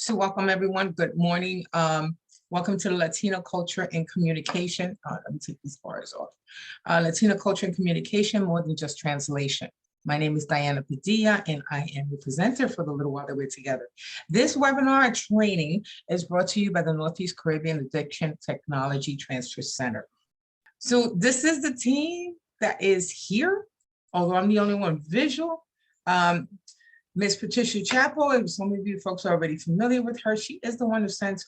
So welcome everyone. Good morning. Welcome to the Latino Culture and Communication. Let me take these bars off. Latino Culture and Communication, more than just translation. My name is Diana Padilla, and I am the presenter for the little while that we're together. This webinar training is brought to you by the Northeast Caribbean Addiction Technology Transfer Center. So this is the team that is here, although I'm the only one visual. Ms. Patricia Chappell, and some of you folks are already familiar with her. She is the one who sends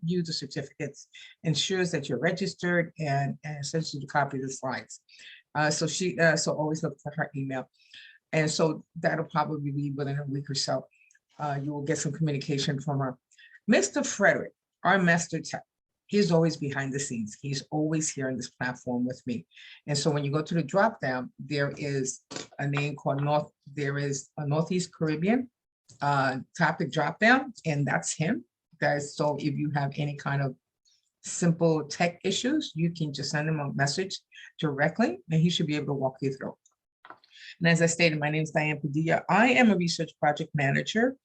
you the certificates, ensures that you're registered, and sends you the copy of the slides. So always look for her email. And so that'll probably be within a week or so. You will get some communication from her. Mr. Frederick, our master tech, he's always behind the scenes. He's always here on this platform with me. And so when you go to the drop down, there is a name called there is a Northeast Caribbean topic drop down, and that's him. Guys, so if you have any kind of simple tech issues, you can just send him a message directly, and he should be able to walk you through. And as I stated, my name is Diane Padilla. I am a research project manager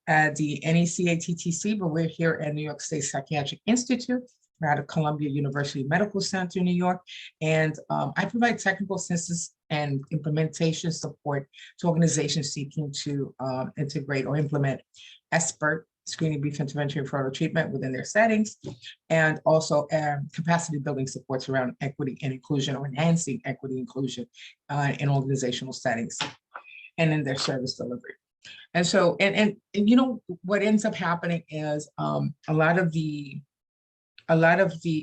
at the NEC ATTC, but we're here at New York State Psychiatric Institute. We're at Columbia University Medical Center in New York. And I provide technical assistance and implementation support to organizations seeking to integrate or implement expert screening, brief intervention, and referral treatment within their settings, and also capacity building supports around equity and inclusion, or enhancing equity and inclusion in organizational settings and in their service delivery. And so, and you know, what ends up happening is a lot of the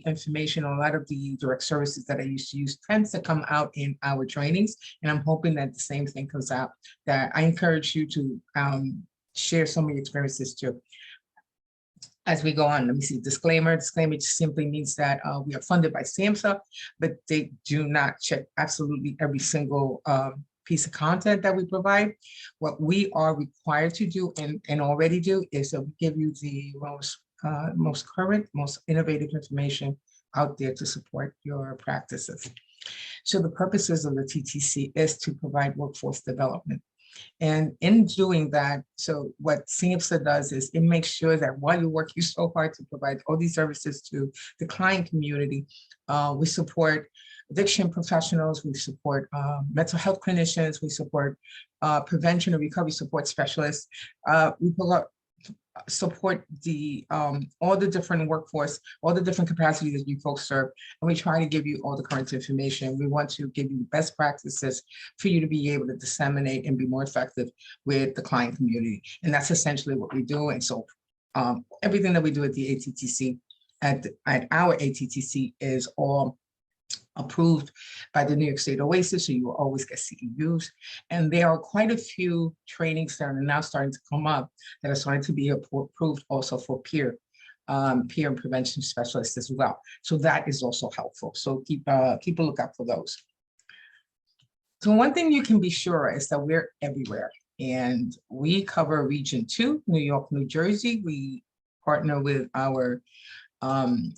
information, a lot of the direct services that I used to use tends to come out in our trainings. And I'm hoping that the same thing comes out, that I encourage you to share some of your experiences too. As we go on, let me see, disclaimer. Disclaimer just simply means that we are funded by SAMHSA, but they do not check absolutely every single piece of content that we provide. What we are required to do and already do is that we give you the most current, most innovative information out there to support your practices. So the purposes of the TTC is to provide workforce development. And in doing that, so what SAMHSA does is it makes sure that while you're working so hard to provide all these services to the client community, we support addiction professionals, we support mental health clinicians, we support prevention and recovery support specialists. We support the all the different workforce, all the different capacities that you folks serve, and we try to give you all the current information. We want to give you the best practices for you to be able to disseminate and be more effective with the client community, and that's essentially what we do. And so everything that we do at the ATTC, at our ATTC, is all approved by the New York State OASIS, so you will always get CEUs. And there are quite a few trainings that are now starting to come up that are starting to be approved also for peer and prevention specialists as well. So that is also helpful. So keep a lookout for those. So one thing you can be sure is that we're everywhere, and we cover Region 2, New York, New Jersey. We partner with our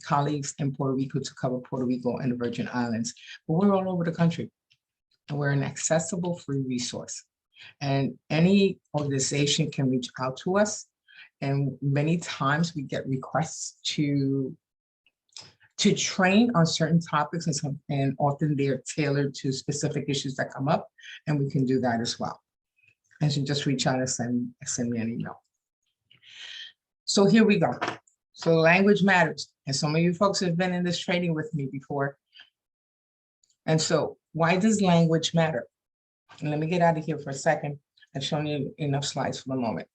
colleagues in Puerto Rico to cover Puerto Rico and the Virgin Islands, but we're all over the country, and we're an accessible free resource. And any organization can reach out to us, and many times we get requests to train on certain topics, and often they're tailored to specific issues that come up, and we can do that as well. And so just reach out and send me an email. So here we go. So language matters. And some of you folks have been in this training with me before. And so why does language matter? And let me get out of here for a second. I've shown you enough slides for the moment.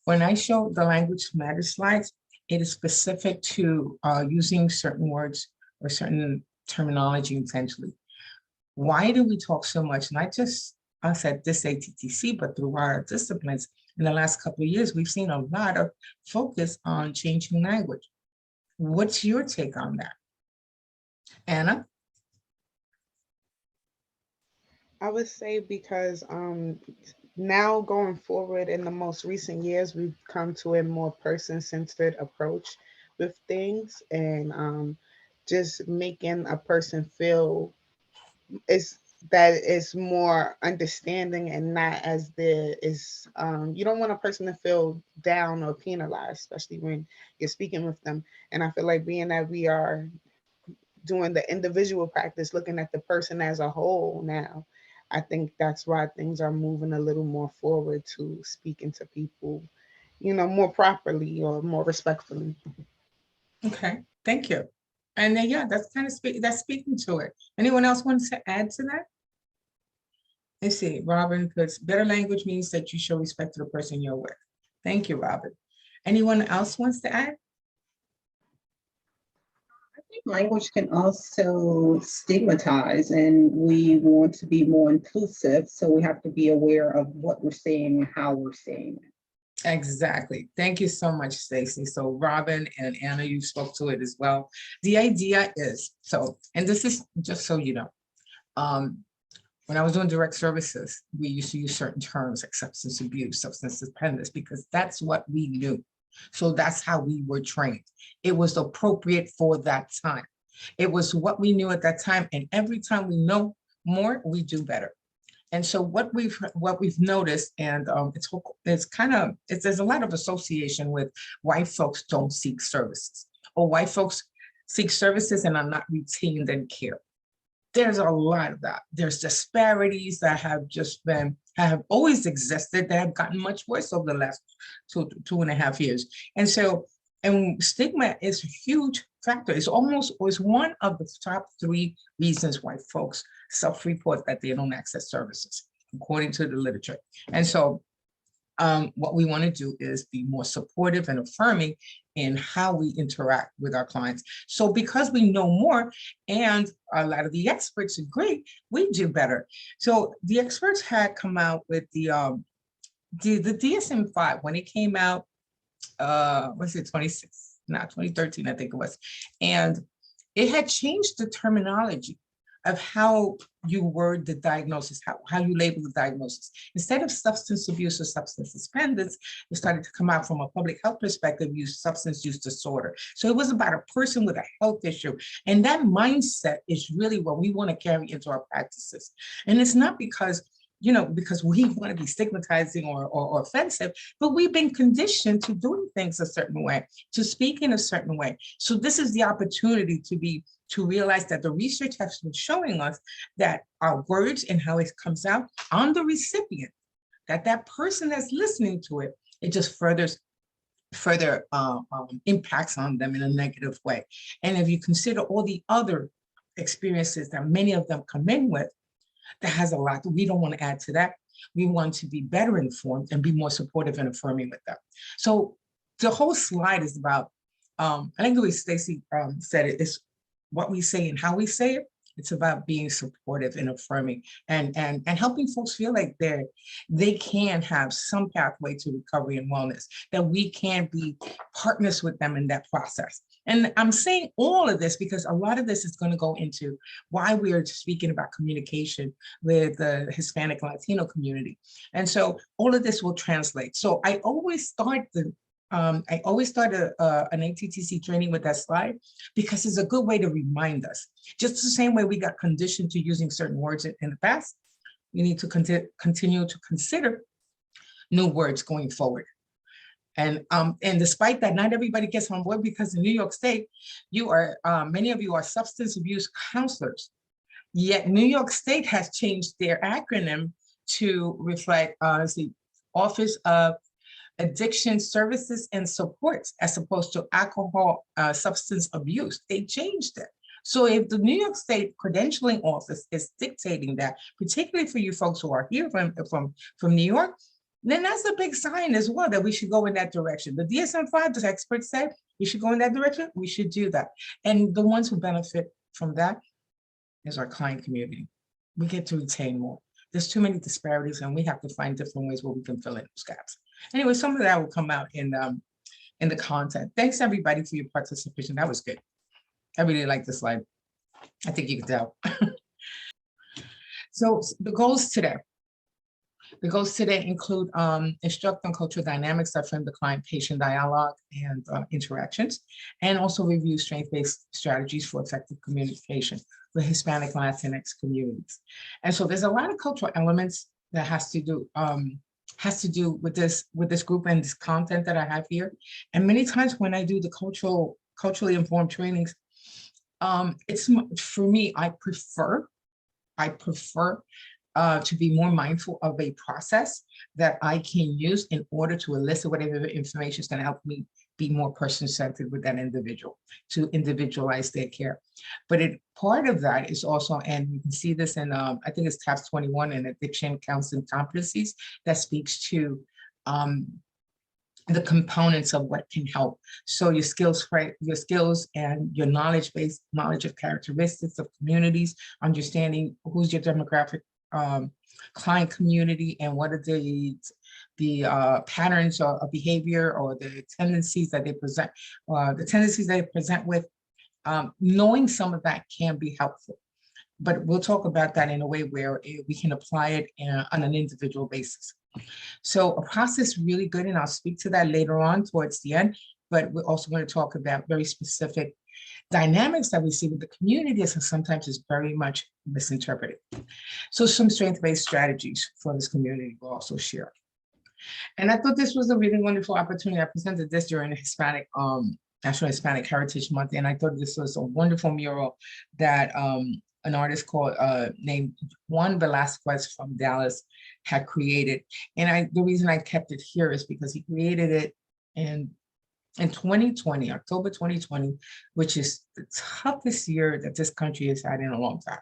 When I show the language matters slides, it is specific to using certain words or certain terminology intentionally. Why do we talk so much? Not just us at this ATTC, but through our disciplines. In the last couple of years, we've seen a lot of focus on changing language. What's your take on that? Anna? I would say because now going forward in the most recent years, we've come to a more person-centered approach with things, and just making a person feel, it's that is more understanding and not as there is, you don't want a person to feel down or penalized, especially when you're speaking with them. And I feel like being that we are doing the individual practice, looking at the person as a whole now, I think that's why things are moving a little more forward to speaking to people, more properly or more respectfully. Okay, thank you. And then, yeah, that's kind of that's speaking to it. Anyone else wants to add to that? Let's see, Robin puts, better language means that you show respect to the person you're with. Thank you, Robin. Anyone else wants to add? Language can also stigmatize, and we want to be more inclusive. So we have to be aware of what we're saying and how we're saying it. Exactly. Thank you so much, Stacey. So Robin and Anna, you spoke to it as well. The idea is, so, and this is just so you know, when I was doing direct services, we used to use certain terms like substance abuse, substance dependence, because that's what we knew. So that's how we were trained. It was appropriate for that time. It was what we knew at that time. And every time we know more, we do better. And so what we've noticed, and there's a lot of association with white folks don't seek services, or white folks seek services and are not retained and cared. There's a lot of that. There's disparities that have always existed, that have gotten much worse over the last 2.5 years. And so, and stigma is a huge factor. It's one of the top 3 reasons why folks self-report that they don't access services, according to the literature. And so what we want to do is be more supportive and affirming in how we interact with our clients. So because we know more, and a lot of the experts agree, we do better. So the experts had come out with the DSM-5 when it came out, was it 2013, I think it was. And it had changed the terminology of how you word the diagnosis, how you label the diagnosis. Instead of substance abuse or substance dependence, it started to come out from a public health perspective, use substance use disorder. So it was about a person with a health issue. And that mindset is really what we want to carry into our practices. And it's not because we want to be stigmatizing or offensive, but we've been conditioned to doing things a certain way, to speak in a certain way. So this is the opportunity to realize that the research has been showing us that our words and how it comes out on the recipient, that person that's listening to it, it just further impacts on them in a negative way. And if you consider all the other experiences that many of them come in with, that has a lot. We don't want to add to that. We want to be better informed and be more supportive and affirming with them. So the whole slide is about, I think the way Stacey said it, is what we say and how we say it. It's about being supportive and affirming and helping folks feel like they can have some pathway to recovery and wellness, that we can be partners with them in that process. And I'm saying all of this because a lot of this is going to go into why we're speaking about communication with the Hispanic and Latino community. And so all of this will translate. So I always start an ATTC training with that slide because it's a good way to remind us. Just the same way we got conditioned to using certain words in the past, we need to continue to consider new words going forward. And despite that, not everybody gets on board because in New York State, many of you are substance abuse counselors. Yet New York State has changed their acronym to reflect the Office of Addiction Services and Supports, as opposed to alcohol substance abuse. They changed it. So if the New York State credentialing office is dictating that, particularly for you folks who are here from New York, then that's a big sign as well that we should go in that direction. The DSM-5, the experts said we should go in that direction, we should do that. And the ones who benefit from that is our client community. We get to retain more. There's too many disparities and we have to find different ways where we can fill in those gaps. Anyway, some of that will come out in the content. Thanks everybody for your participation. That was good. I really like this slide. I think you can tell. So the goals today. The goals today include instruct on cultural dynamics that frame the client-patient dialogue and interactions, and also review strength-based strategies for effective communication with Hispanic and Latinx communities. And so there's a lot of cultural elements that has to do with this group and this content that I have here. And many times when I do the culturally informed trainings, it's for me, I prefer to be more mindful of a process that I can use in order to elicit whatever information is going to help me be more person-centered with that individual, to individualize their care. But part of that is also, and you can see this in, I think it's tab 21 in addiction counseling competencies, that speaks to the components of what can help. So your skills, right? Your skills and your knowledge of characteristics of communities, understanding who's your demographic client community and what are the patterns of behavior or the tendencies that they present, with. Knowing some of that can be helpful, but we'll talk about that in a way where we can apply it on an individual basis. So a process really good, and I'll speak to that later on towards the end, but we're also going to talk about very specific dynamics that we see with the community, and sometimes is very much misinterpreted. So some strength-based strategies for this community we'll also share. And I thought this was a really wonderful opportunity. I presented this during the Hispanic, National Hispanic Heritage Month, and I thought this was a wonderful mural that an artist called named Juan Velasquez from Dallas had created. And the reason I kept it here is because he created it in 2020, October 2020, which is the toughest year that this country has had in a long time.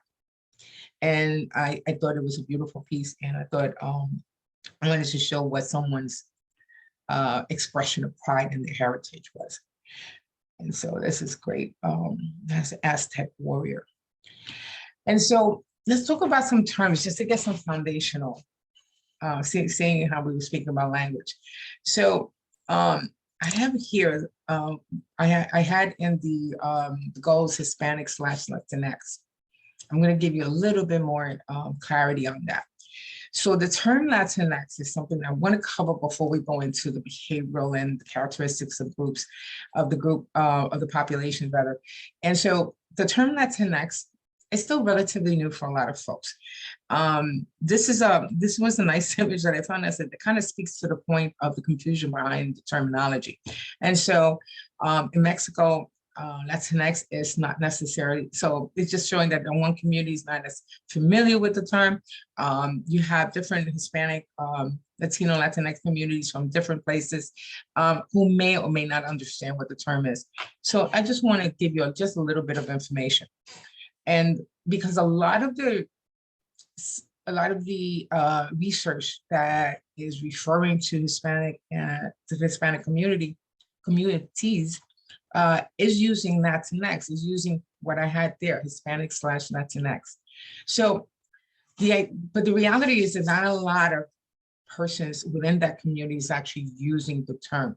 And I thought it was a beautiful piece, and I thought I wanted to show what someone's expression of pride in their heritage was. And so this is great. That's an Aztec warrior. And so let's talk about some terms just to get some foundational, seeing how we were speaking about language. So I have here, I had in the goals Hispanic/Latinx. I'm going to give you a little bit more clarity on that. So the term Latinx is something I want to cover before we go into the behavioral and the characteristics of groups, of the population rather. And so the term Latinx is still relatively new for a lot of folks. This was a nice image that I found that kind of speaks to the point of the confusion behind the terminology. And so in Mexico, Latinx is not necessarily, so it's just showing that one community is not as familiar with the term. You have different Hispanic, Latino, Latinx communities from different places who may or may not understand what the term is. So I just want to give you just a little bit of information. And because a lot of the research that is referring to Hispanic and to the Hispanic communities is using Latinx, is using what I had there, Hispanic/Latinx. So but the reality is there's not a lot of persons within that community is actually using the term.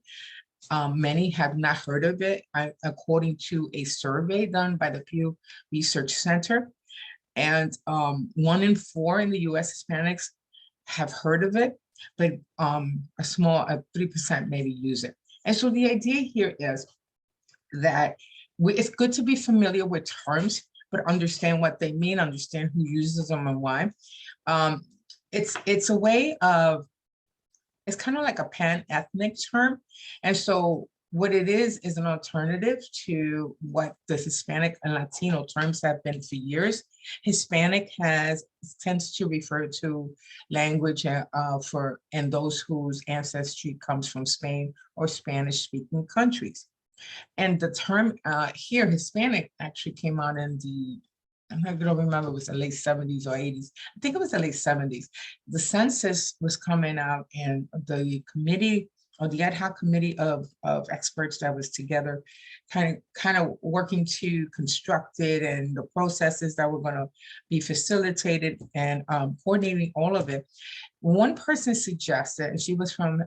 Many have not heard of it, according to a survey done by the Pew Research Center. And 1 in 4 in the US Hispanics have heard of it, but a 3% maybe use it. And so the idea here is that it's good to be familiar with terms, but understand what they mean, understand who uses them and why. It's a way of, it's kind of like a pan-ethnic term. And so what it is an alternative to what the Hispanic and Latino terms have been for years. Hispanic tends to refer to language and those whose ancestry comes from Spain or Spanish-speaking countries. And the term here, Hispanic, actually came out in I'm not going to remember, it was the late 70s or 80s. I think it was the late 70s. The census was coming out, and the committee, or the ad hoc committee of experts that was together, kind of working to construct it, and the processes that were going to be facilitated and coordinating all of it. One person suggested, and she was from,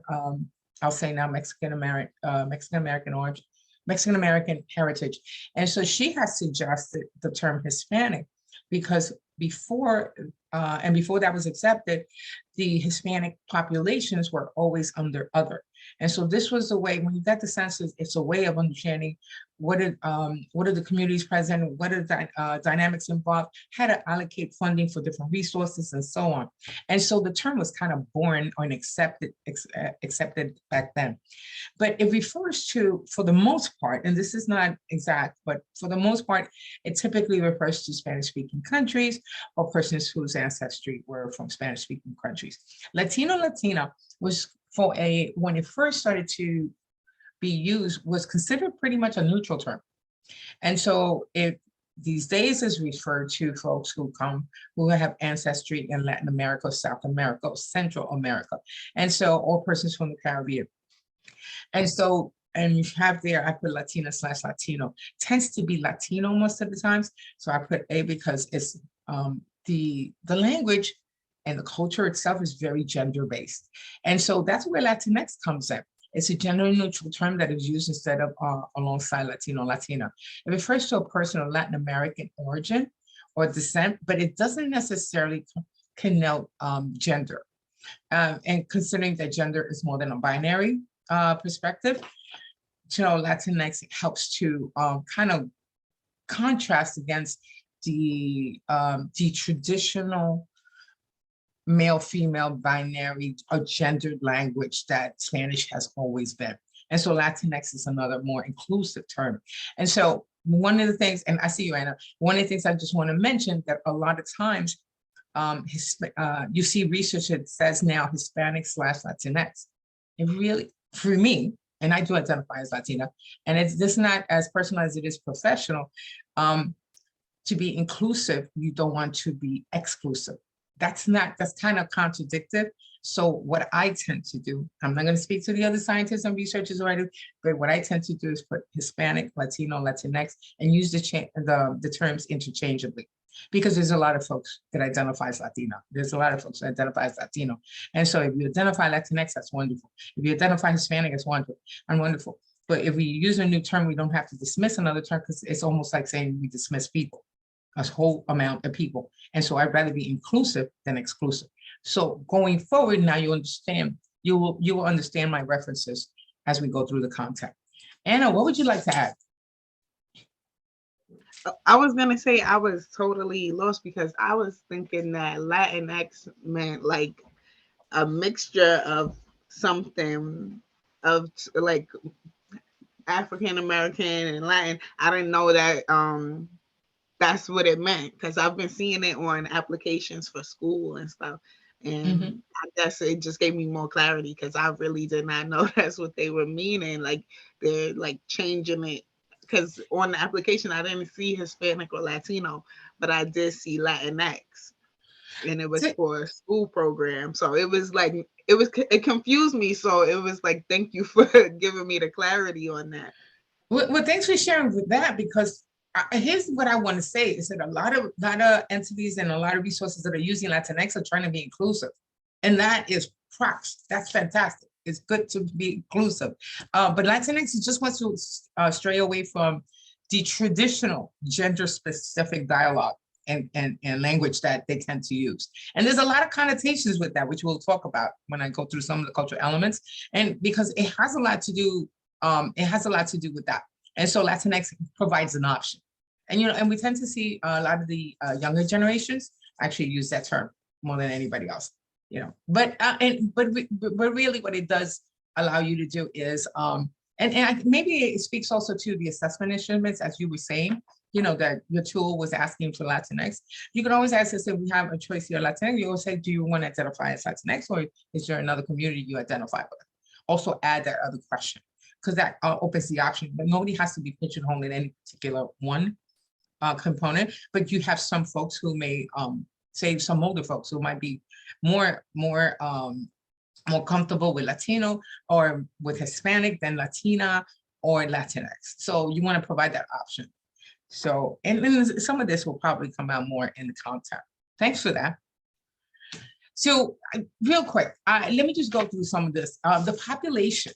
I'll say now, Mexican-American heritage. And so she has suggested the term Hispanic because before that was accepted, the Hispanic populations were always under other. And so this was a way, when you get the census, it's a way of understanding what are the communities present, what are the dynamics involved, how to allocate funding for different resources and so on. And so the term was kind of born and accepted back then. But it refers to, for the most part, and this is not exact, but for the most part, it typically refers to Spanish-speaking countries or persons whose ancestry were from Spanish-speaking countries. Latino, Latina was when it first started to be used, was considered pretty much a neutral term. And so it these days is referred to folks who have ancestry in Latin America, South America, Central America, and so, or persons from the Caribbean. And so, and you have there, I put Latina/Latino, tends to be Latino most of the times. So I put A because it's the language and the culture itself is very gender-based. And so that's where Latinx comes in. It's a gender-neutral term that is used instead of alongside Latino, Latina. It refers to a person of Latin American origin or descent, but it doesn't necessarily connote gender. And considering that gender is more than a binary perspective, Latinx helps to kind of contrast against the traditional male-female binary or gendered language that Spanish has always been. And so Latinx is another more inclusive term. And so one of the things, and I see you, Anna, one of the things I just want to mention that a lot of times you see research that says now Hispanic/Latinx. It really, for me, and I do identify as Latina, and it's just not as personal as it is professional. To be inclusive, you don't want to be exclusive. That's kind of contradictory. So what I tend to do, I'm not going to speak to the other scientists and researchers already, but what I tend to do is put Hispanic, Latino, Latinx, and use the terms interchangeably, because there's a lot of folks that identify as Latina. There's a lot of folks that identify as Latino. And so if you identify Latinx, that's wonderful. If you identify Hispanic, it's wonderful. But if we use a new term, we don't have to dismiss another term, because it's almost like saying we dismiss people, a whole amount of people. And so I'd rather be inclusive than exclusive. So going forward, now you will understand my references as we go through the content. Anna, what would you like to add? I was going to say I was totally lost, because I was thinking that Latinx meant like a mixture of something of like African American and Latin. I didn't know that that's what it meant, because I've been seeing it on applications for school and stuff. And I guess it just gave me more clarity, because I really did not know that's what they were meaning. Like they're like changing it, because on the application I didn't see Hispanic or Latino, but I did see Latinx, and it was for a school program. So it was like it confused me. So it was like, thank you for giving me the clarity on that. Well, thanks for sharing with that, because here's what I want to say is that a lot of entities and a lot of resources that are using Latinx are trying to be inclusive. And that is props. That's fantastic. It's good to be inclusive. But Latinx just wants to stray away from the traditional gender-specific dialogue and language that they tend to use. And there's a lot of connotations with that, which we'll talk about when I go through some of the cultural elements. And because it has a lot to do, with that. And so Latinx provides an option. And, and we tend to see a lot of the younger generations actually use that term more than anybody else, But really what it does allow you to do is, maybe it speaks also to the assessment instruments, as you were saying, that your tool was asking for Latinx. You can always ask us if we have a choice here, Latinx. You always say, do you want to identify as Latinx, or is there another community you identify with? Also add that other question, because that opens the option, but nobody has to be pigeonholed in any particular one component. But you have some folks who may say, some older folks who might be more comfortable with Latino or with Hispanic than Latina or Latinx. So you want to provide that option. So, and some of this will probably come out more in the content. Thanks for that. So real quick, let me just go through some of this. The population.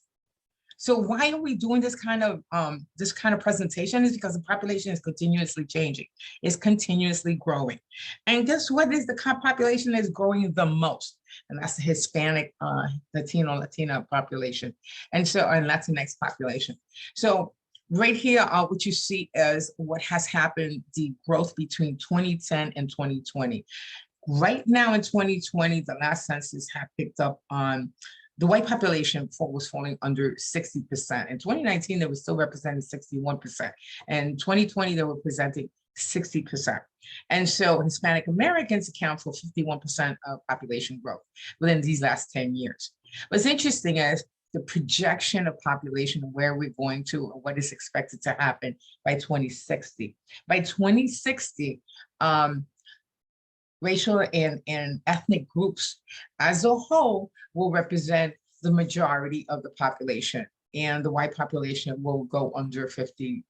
So why are we doing this kind of presentation? Is because the population is continuously changing. It's continuously growing. And guess what is the population that's growing the most? And that's the Hispanic, Latina population. And so, and Latinx population. So right here, what you see is what has happened, the growth between 2010 and 2020. Right now in 2020, the last census had picked up on the white population was falling under 60%. In 2019, they were still representing 61%. And in 2020, they were presenting 60%. And so Hispanic Americans account for 51% of population growth within these last 10 years. What's interesting is the projection of population and where we're going to, or what is expected to happen by 2060. By 2060, racial and ethnic groups as a whole will represent the majority of the population, and the white population will go under 50%.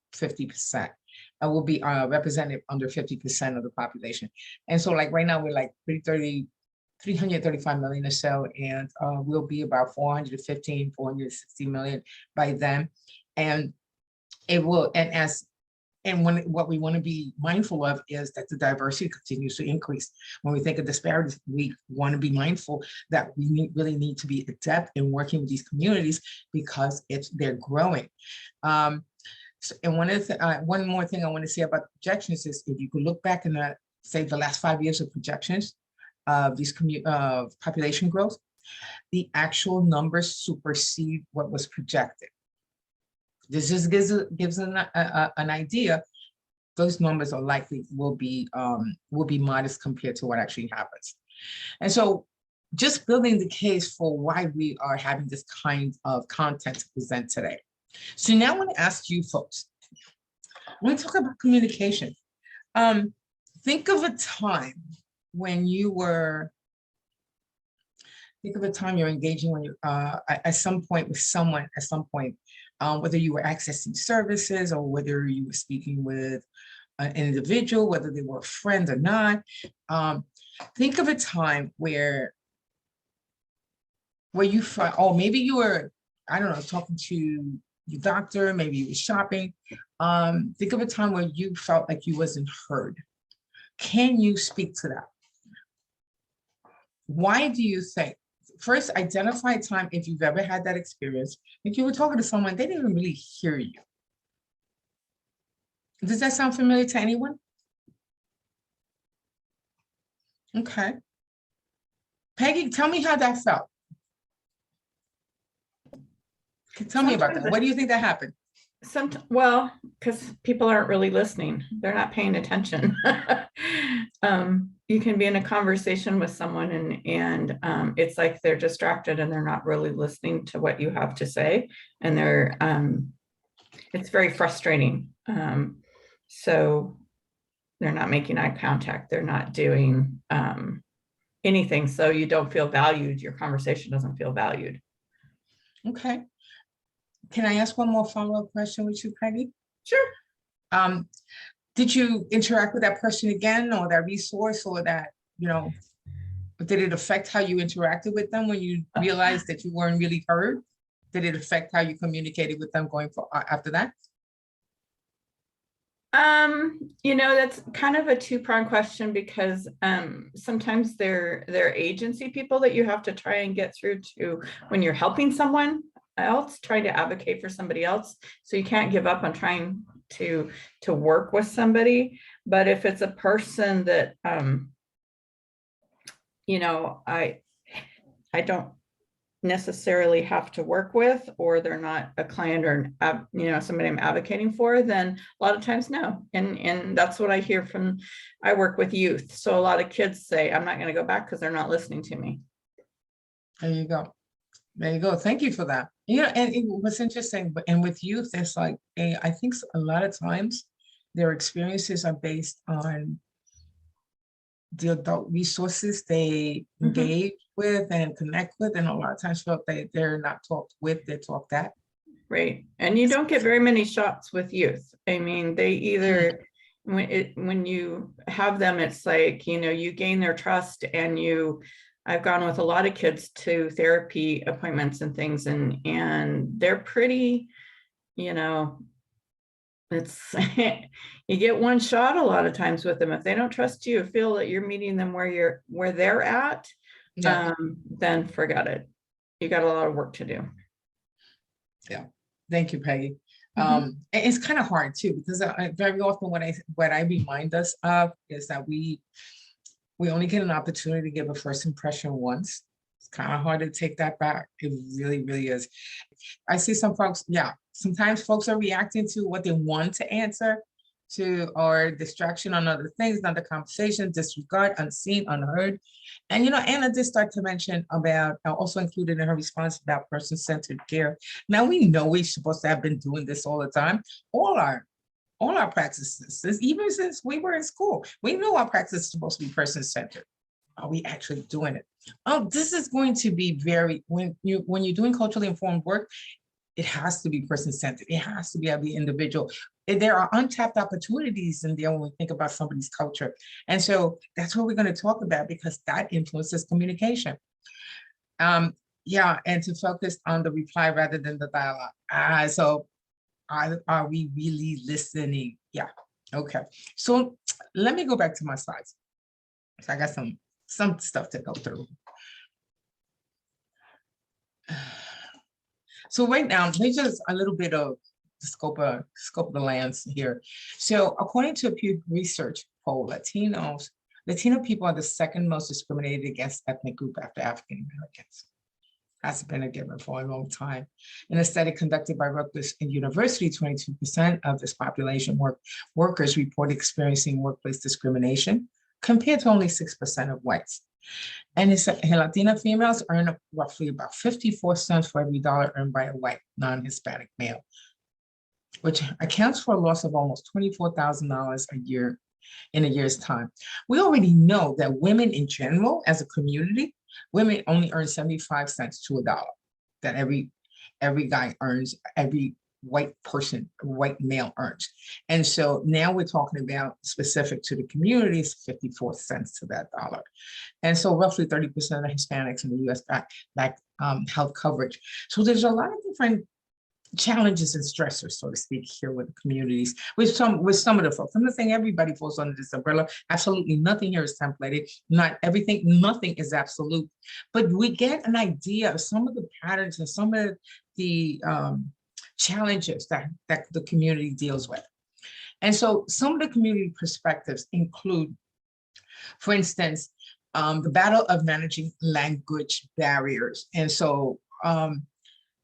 Will be represented under 50% of the population. And so like right now we're like 335 million or so, and we'll be about 415, 460 million by then. And it will, what we want to be mindful of is that the diversity continues to increase. When we think of disparities, we want to be mindful that we really need to be adept in working with these communities because they're growing. And one more thing I want to say about projections is if you could look back in the last 5 years of projections of these population growth, the actual numbers supersede what was projected. This just gives an idea. Those numbers are likely will be modest compared to what actually happens. And so just building the case for why we are having this kind of content to present today. So now I want to ask you folks, when we talk about communication, think of a time when you were, you're engaging when you at some point with someone at some point, whether you were accessing services or whether you were speaking with an individual, whether they were a friend or not. Think of a time where you felt, oh, maybe you were, I don't know, talking to your doctor, maybe you were shopping. Think of a time where you felt like you wasn't heard. Can you speak to that? Why do you think? First, identify a time if you've ever had that experience. If you were talking to someone, they didn't even really hear you. Does that sound familiar to anyone? Okay. Peggy, tell me how that felt. Tell me about that. What do you think that happened? Well, because people aren't really listening. They're not paying attention. You can be in a conversation with someone and it's like they're distracted and they're not really listening to what you have to say. And it's very frustrating. So they're not making eye contact. They're not doing anything. So you don't feel valued. Your conversation doesn't feel valued. Okay. Can I ask one more follow-up question with you, Peggy? Sure. Did you interact with that person again, or that resource, or that, did it affect how you interacted with them when you realized that you weren't really heard? Did it affect how you communicated with them going after that? That's kind of a two-pronged question because sometimes they're agency people that you have to try and get through to when you're helping someone else, trying to advocate for somebody else. So you can't give up on trying to work with somebody. But if it's a person that I don't necessarily have to work with, or they're not a client or somebody I'm advocating for, then a lot of times no. And that's what I hear from, I work with youth. So a lot of kids say, I'm not going to go back because they're not listening to me. There you go. There you go. Thank you for that. And what's interesting, and with youth, it's like, I think a lot of times their experiences are based on the adult resources they engage with and connect with, and a lot of times felt that they're not talked with, they're talked at. Right. And you don't get very many shots with youth. I mean, they either, when you have them, it's like, you gain their trust and you I've gone with a lot of kids to therapy appointments and things, and they're pretty, you know, it's you get one shot a lot of times with them. If they don't trust you, feel that you're meeting them where they're at, Yeah. then forget it. You got a lot of work to do. Yeah. Thank you, Peggy. Mhm. It's kind of hard too, because very often what I remind us of is that we only get an opportunity to give a first impression once. It's kind of hard to take that back. It really, really is. I see some folks, yeah, sometimes folks are reacting to what they want to answer to, or distraction on other things, another conversation, disregard, unseen, unheard. And, you know, Anna did start to mention about, also included in her response about person-centered care. Now we know we're supposed to have been doing this all the time. All our practices, even since we were in school, we knew our practice is supposed to be person-centered. Are we actually doing it? Oh, this is going to be very, when you're doing culturally informed work, it has to be person-centered. It has to be of the individual. And there are untapped opportunities in there when we think about somebody's culture. And so that's what we're going to talk about, because that influences communication. Yeah, and to focus on the reply rather than the dialogue. So are we really listening? Yeah, okay. So let me go back to my slides. So I got some stuff to go through. So right now, there's just a little bit of the scope of the lands here. So according to a Pew Research poll, Latino people are the second most discriminated against ethnic group after African Americans. That's been a given for a long time. In a study conducted by Rutgers University, 22% of this population workers report experiencing workplace discrimination, compared to only 6% of whites. And Latina females earn roughly about 54 cents for every dollar earned by a white non-Hispanic male, which accounts for a loss of almost $24,000 a year in a year's time. We already know that women in general, as a community, women only earn 75 cents to a dollar, that every guy earns, every white male earns. And so now we're talking about specific to the communities, 54 cents to that dollar. And so roughly 30% of Hispanics in the US lack health coverage. So there's a lot of different challenges and stressors, so to speak, here with the communities, with some of the folks. I'm not saying everybody falls under this umbrella. Absolutely nothing here is templated. Nothing is absolute. But we get an idea of some of the patterns and some of the challenges that the community deals with. And so some of the community perspectives include, for instance, the battle of managing language barriers. And so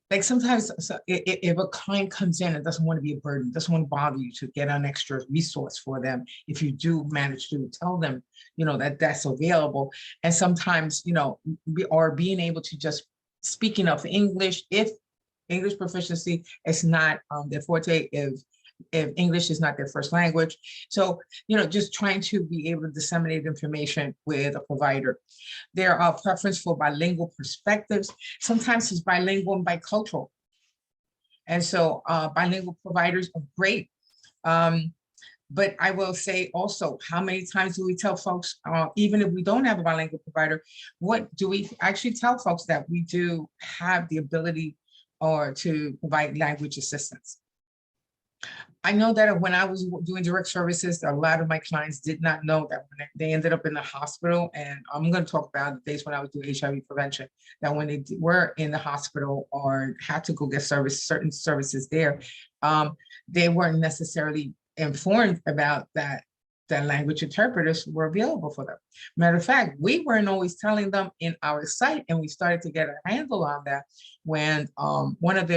like sometimes if a client comes in and doesn't want to be a burden, doesn't want to bother you, to get an extra resource for them, if you do manage to tell them, you know, that that's available. And sometimes, you know, or being able to just speak enough English, if English proficiency is not their forte, if English is not their first language. So, you know, just trying to be able to disseminate information with a provider. There are preference for bilingual perspectives. Sometimes it's bilingual and bicultural. And so bilingual providers are great. But I will say also, how many times do we tell folks, even if we don't have a bilingual provider, what do we actually tell folks that we do have the ability or to provide language assistance? I know that when I was doing direct services, a lot of my clients did not know that when they ended up in the hospital, and I'm going to talk about the days when I was doing HIV prevention, that when they were in the hospital or had to go get certain services there, they weren't necessarily informed about that language interpreters were available for them. Matter of fact, we weren't always telling them in our site, and we started to get a handle on that when one of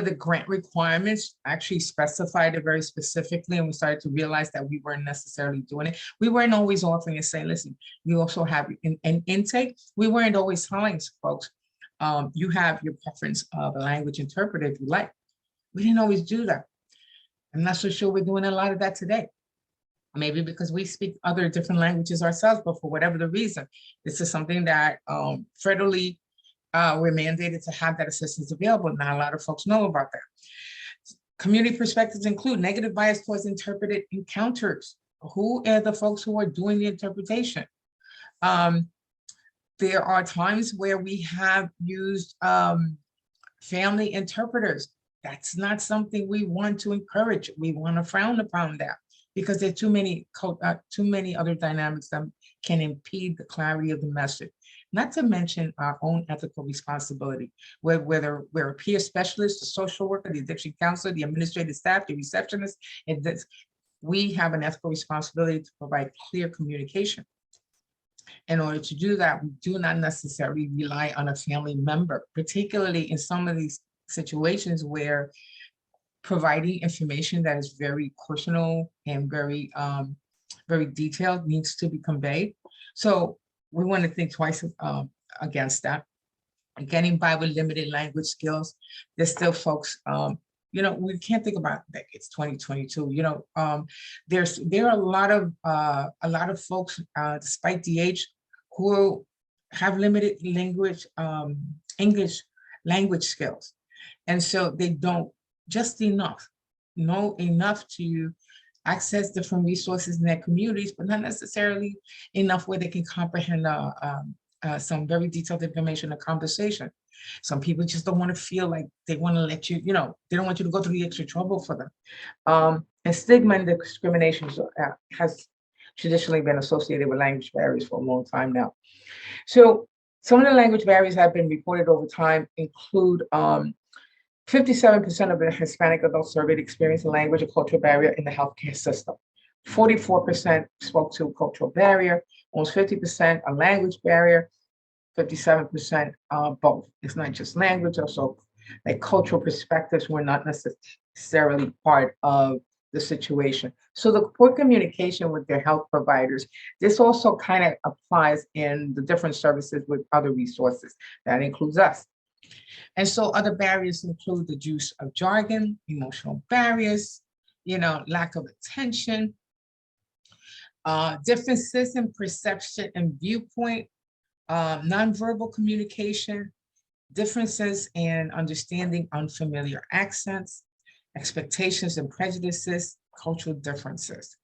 the grant requirements actually specified it very specifically, and we started to realize that we weren't necessarily doing it. We weren't always offering and saying, listen, you also have an intake. We weren't always telling folks, you have your preference of a language interpreter if you like. We didn't always do that. I'm not so sure we're doing a lot of that today. Maybe because we speak other different languages ourselves, but for whatever the reason, this is something that federally we're mandated to have that assistance available. Not a lot of folks know about that. Community perspectives include negative bias towards interpreted encounters. Who are the folks who are doing the interpretation? There are times where we have used family interpreters. That's not something we want to encourage. We want to frown upon that because there are too many other dynamics that can impede the clarity of the message. Not to mention our own ethical responsibility, whether we're a peer specialist, the social worker, the addiction counselor, the administrative staff, the receptionist, we have an ethical responsibility to provide clear communication. In order to do that, we do not necessarily rely on a family member, particularly in some of these situations where providing information that is very personal and very detailed needs to be conveyed. So we want to think twice against that. Getting by with limited language skills. There's still folks, we can't think about that. It's 2022. There are a lot of folks, despite the age, who have limited English language skills, and so they don't know enough to access different resources in their communities, but not necessarily enough where they can comprehend some very detailed information or conversation. Some people just don't want to feel like they want to let you, they don't want you to go through the extra trouble for them. And stigma and discrimination has traditionally been associated with language barriers for a long time now. So some of the language barriers that have been reported over time include 57% of the Hispanic adults surveyed experience a language or cultural barrier in the healthcare system. 44% spoke to a cultural barrier, almost 50% a language barrier, 57% both. It's not just language, also like cultural perspectives were not necessarily part of the situation. So the poor communication with their health providers, this also kind of applies in the different services with other resources. That includes us. And so other barriers include the use of jargon, emotional barriers, lack of attention, differences in perception and viewpoint, nonverbal communication, differences in understanding unfamiliar accents, expectations and prejudices, cultural differences.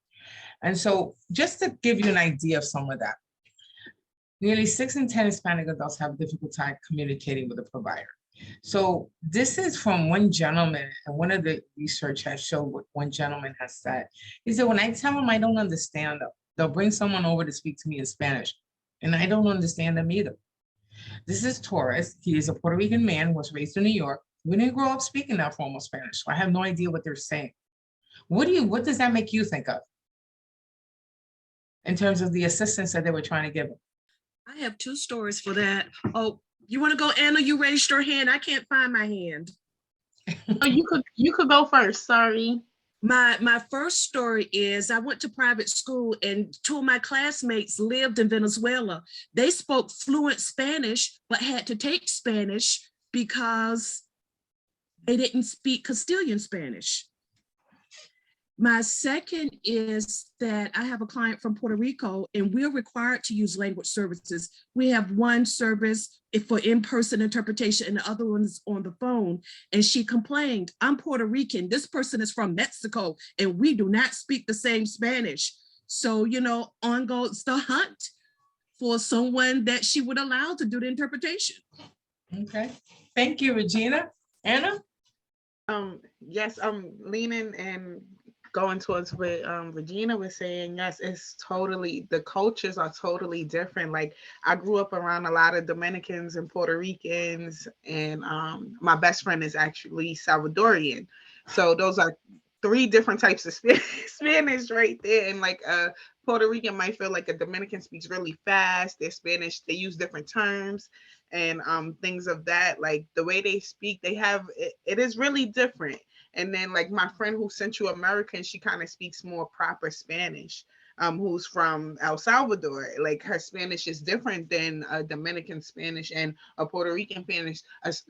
And so just to give you an idea of some of that, nearly 6 in 10 Hispanic adults have a difficult time communicating with a provider. So this is from one gentleman, and one of the research has showed what one gentleman has said. He said, when I tell them I don't understand them, they'll bring someone over to speak to me in Spanish, and I don't understand them either. This is Torres. He is a Puerto Rican man, was raised in New York. We didn't grow up speaking that formal Spanish, so I have no idea what they're saying. What does that make you think of in terms of the assistance that they were trying to give him? I have 2 stories for that. Oh, you want to go, Anna? You raised your hand. I can't find my hand. Oh, you could go first. Sorry. My first story is I went to private school and 2 of my classmates lived in Venezuela. They spoke fluent Spanish, but had to take Spanish because they didn't speak Castilian Spanish. My second is that I have a client from Puerto Rico and we're required to use language services. We have one service for in-person interpretation and the other one is on the phone. And she complained, I'm Puerto Rican, this person is from Mexico and we do not speak the same Spanish. So, on goes the hunt for someone that she would allow to do the interpretation. Okay, thank you, Regina. Anna? Yes, I'm leaning and going towards what Regina was saying. Yes, it's totally, the cultures are totally different. Like I grew up around a lot of Dominicans and Puerto Ricans, and my best friend is actually Salvadorian. So those are 3 different types of Spanish right there. And like a Puerto Rican might feel like a Dominican speaks really fast. Their Spanish, they use different terms and things of that. Like the way they speak, they have, it is really different. And then like my friend who's Central American, she kind of speaks more proper Spanish, who's from El Salvador. Like her Spanish is different than a Dominican Spanish and a Puerto Rican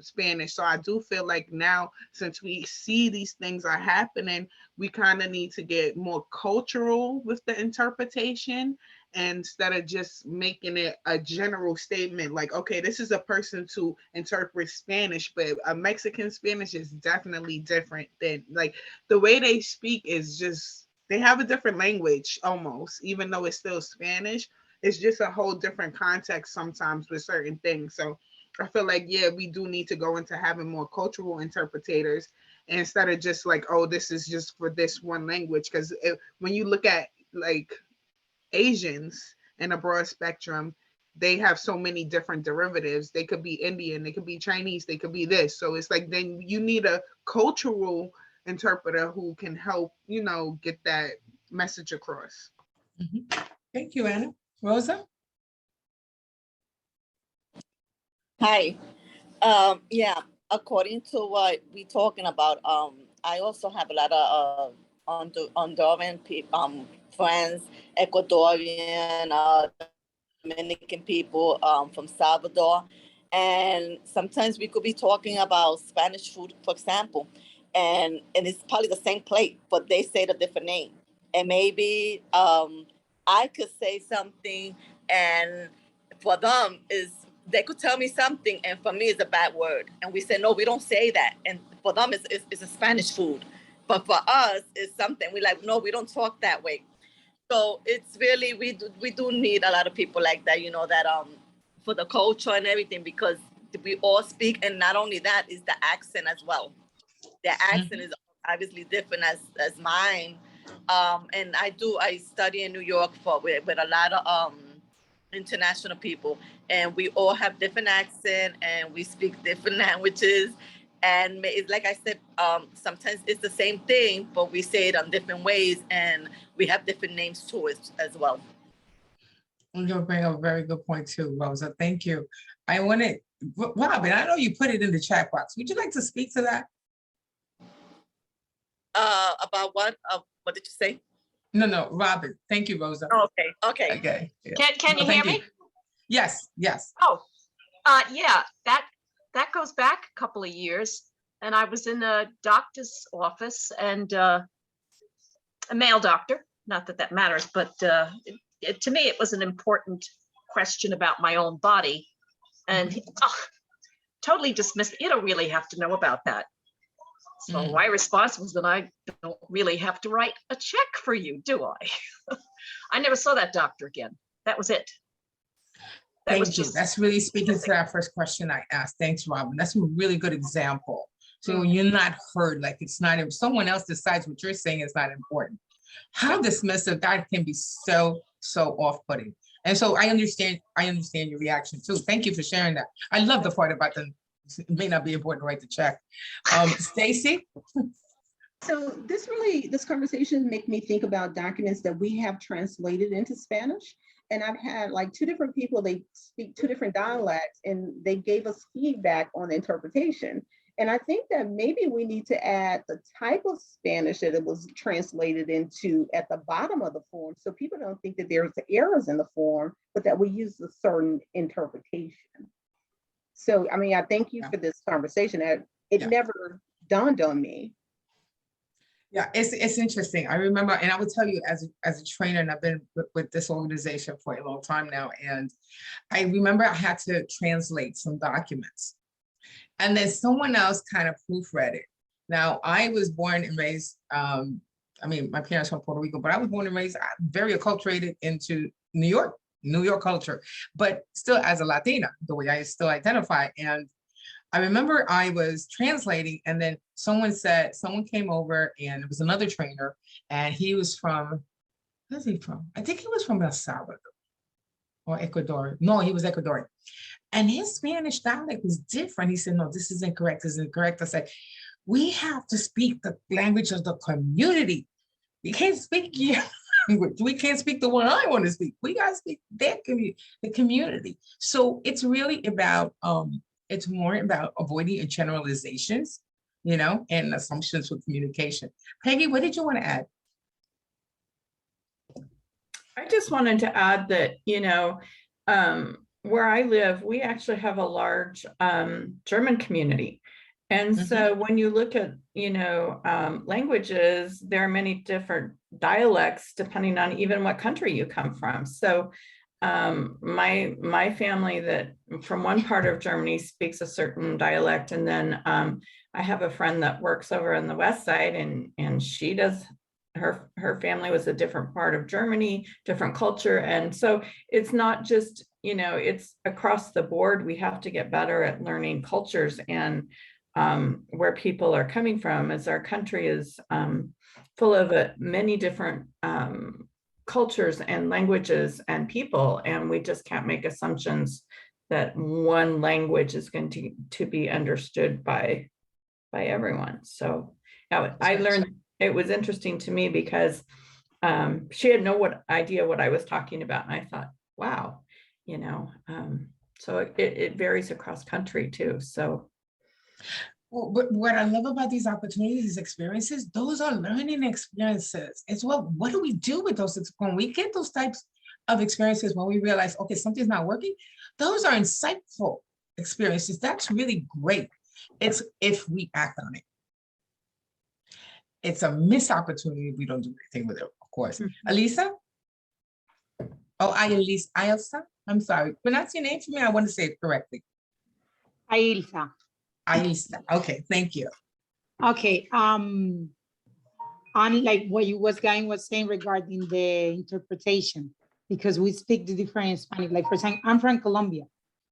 Spanish. So I do feel like now, since we see these things are happening, we kind of need to get more cultural with the interpretation instead of just making it a general statement like, okay, this is a person to interpret Spanish, but a Mexican Spanish is definitely different than, like, the way they speak is just, they have a different language almost, even though it's still Spanish. it's just a whole different context sometimes with certain things. So I feel like, yeah, we do need to go into having more cultural interpreters instead of just like, oh, this is just for this one language. Because when you look at like Asians in a broad spectrum, they have so many different derivatives. They could be Indian, they could be Chinese, they could be this. So it's like, then you need a cultural interpreter who can help, you know, get that message across. Thank you, Anna. Rosa? Hi. Yeah, according to what we're talking about, I also have a lot of Honduran friends, Ecuadorian, Dominican people from Salvador. And sometimes we could be talking about Spanish food, for example, and it's probably the same plate, but they say the different name. And maybe I could say something, and for them they could tell me something, and for me it's a bad word. And we say, no, we don't say that. And for them it's a Spanish food. But for us, it's something we like, no, we don't talk that way. So it's really, we do need a lot of people like that, you know, that for the culture and everything, because we all speak. And not only that, is the accent as well. Their accent is obviously different as mine. And I study in New York with a lot of international people, and we all have different accent and we speak different languages. And it's like I said, sometimes it's the same thing, but we say it on different ways, and we have different names to it as well. You'll bring up a very good point too, Rosa. Thank you. I wanted, Robin, I know you put it in the chat box. Would you like to speak to that? About what? What did you say? No, Robin. Thank you, Rosa. Oh, okay. Okay. Yeah. Can you hear me? Yes. Oh, yeah, that goes back a couple of years, and I was in a doctor's office, and a male doctor, not that that matters, but to me, it was an important question about my own body, and he totally dismissed, you don't really have to know about that. So my response was that I don't really have to write a check for you, do I? I never saw that doctor again. That was it. Thank you. That's really speaking to that first question I asked. Thanks, Robin. That's a really good example. So you're not heard, like it's not, if someone else decides what you're saying is not important. How dismissive that can be, so off-putting. And so I understand your reaction too. Thank you for sharing that. I love the part about it may not be important to write the check. Stacy? So this conversation make me think about documents that we have translated into Spanish. And I've had like two different people, they speak two different dialects, and they gave us feedback on the interpretation. And I think that maybe we need to add the type of Spanish that it was translated into at the bottom of the form, so people don't think that there's errors in the form, but that we use a certain interpretation. So, I mean, I thank you for this conversation. It never dawned on me. Yeah, it's interesting. I remember, and I will tell you as a trainer, and I've been with this organization for a long time now, and I remember I had to translate some documents, and then someone else kind of proofread it. Now, I was born and raised, I mean, my parents from Puerto Rico, but I was born and raised very acculturated into New York culture, but still as a Latina, the way I still identify. And I remember I was translating, and then someone came over, and it was another trainer, and he was from, where's he from? I think he was from El Salvador or Ecuador. No, he was Ecuadorian. And his Spanish dialect was different. He said, no, this is incorrect, this is incorrect. I said, we have to speak the language of the community. You can't speak your language. We can't speak the one I want to speak. We got to speak that community, the community. So it's really about, it's more about avoiding generalizations, you know, and assumptions with communication. Peggy, what did you want to add? I just wanted to add that, you know, where I live, we actually have a large German community. And so when you look at, you know, languages, there are many different dialects depending on even what country you come from. So my family that from one part of Germany speaks a certain dialect, and then I have a friend that works over on the west side, and she does her family was a different part of Germany, different culture. And so it's not just, it's across the board. We have to get better at learning cultures and where people are coming from, as our country is full of many different cultures and languages and people, and we just can't make assumptions that one language is going to be understood by everyone. So I learned, it was interesting to me because she had no idea what I was talking about, and I thought, wow, so it varies across country too. So well, what I love about these opportunities, these experiences, those are learning experiences. It's what do we do with those when we get those types of experiences, when we realize, okay, something's not working? Those are insightful experiences. That's really great. It's if we act on it. It's a missed opportunity if we don't do anything with it, of course. Alisa? Oh, Ailsa? I'm sorry. Pronounce your name for me. I want to say it correctly. Ailsa. Ailsa. Okay, thank you. Okay. On like what you was saying regarding the interpretation, because we speak the different Spanish. Like for example, I'm from Colombia,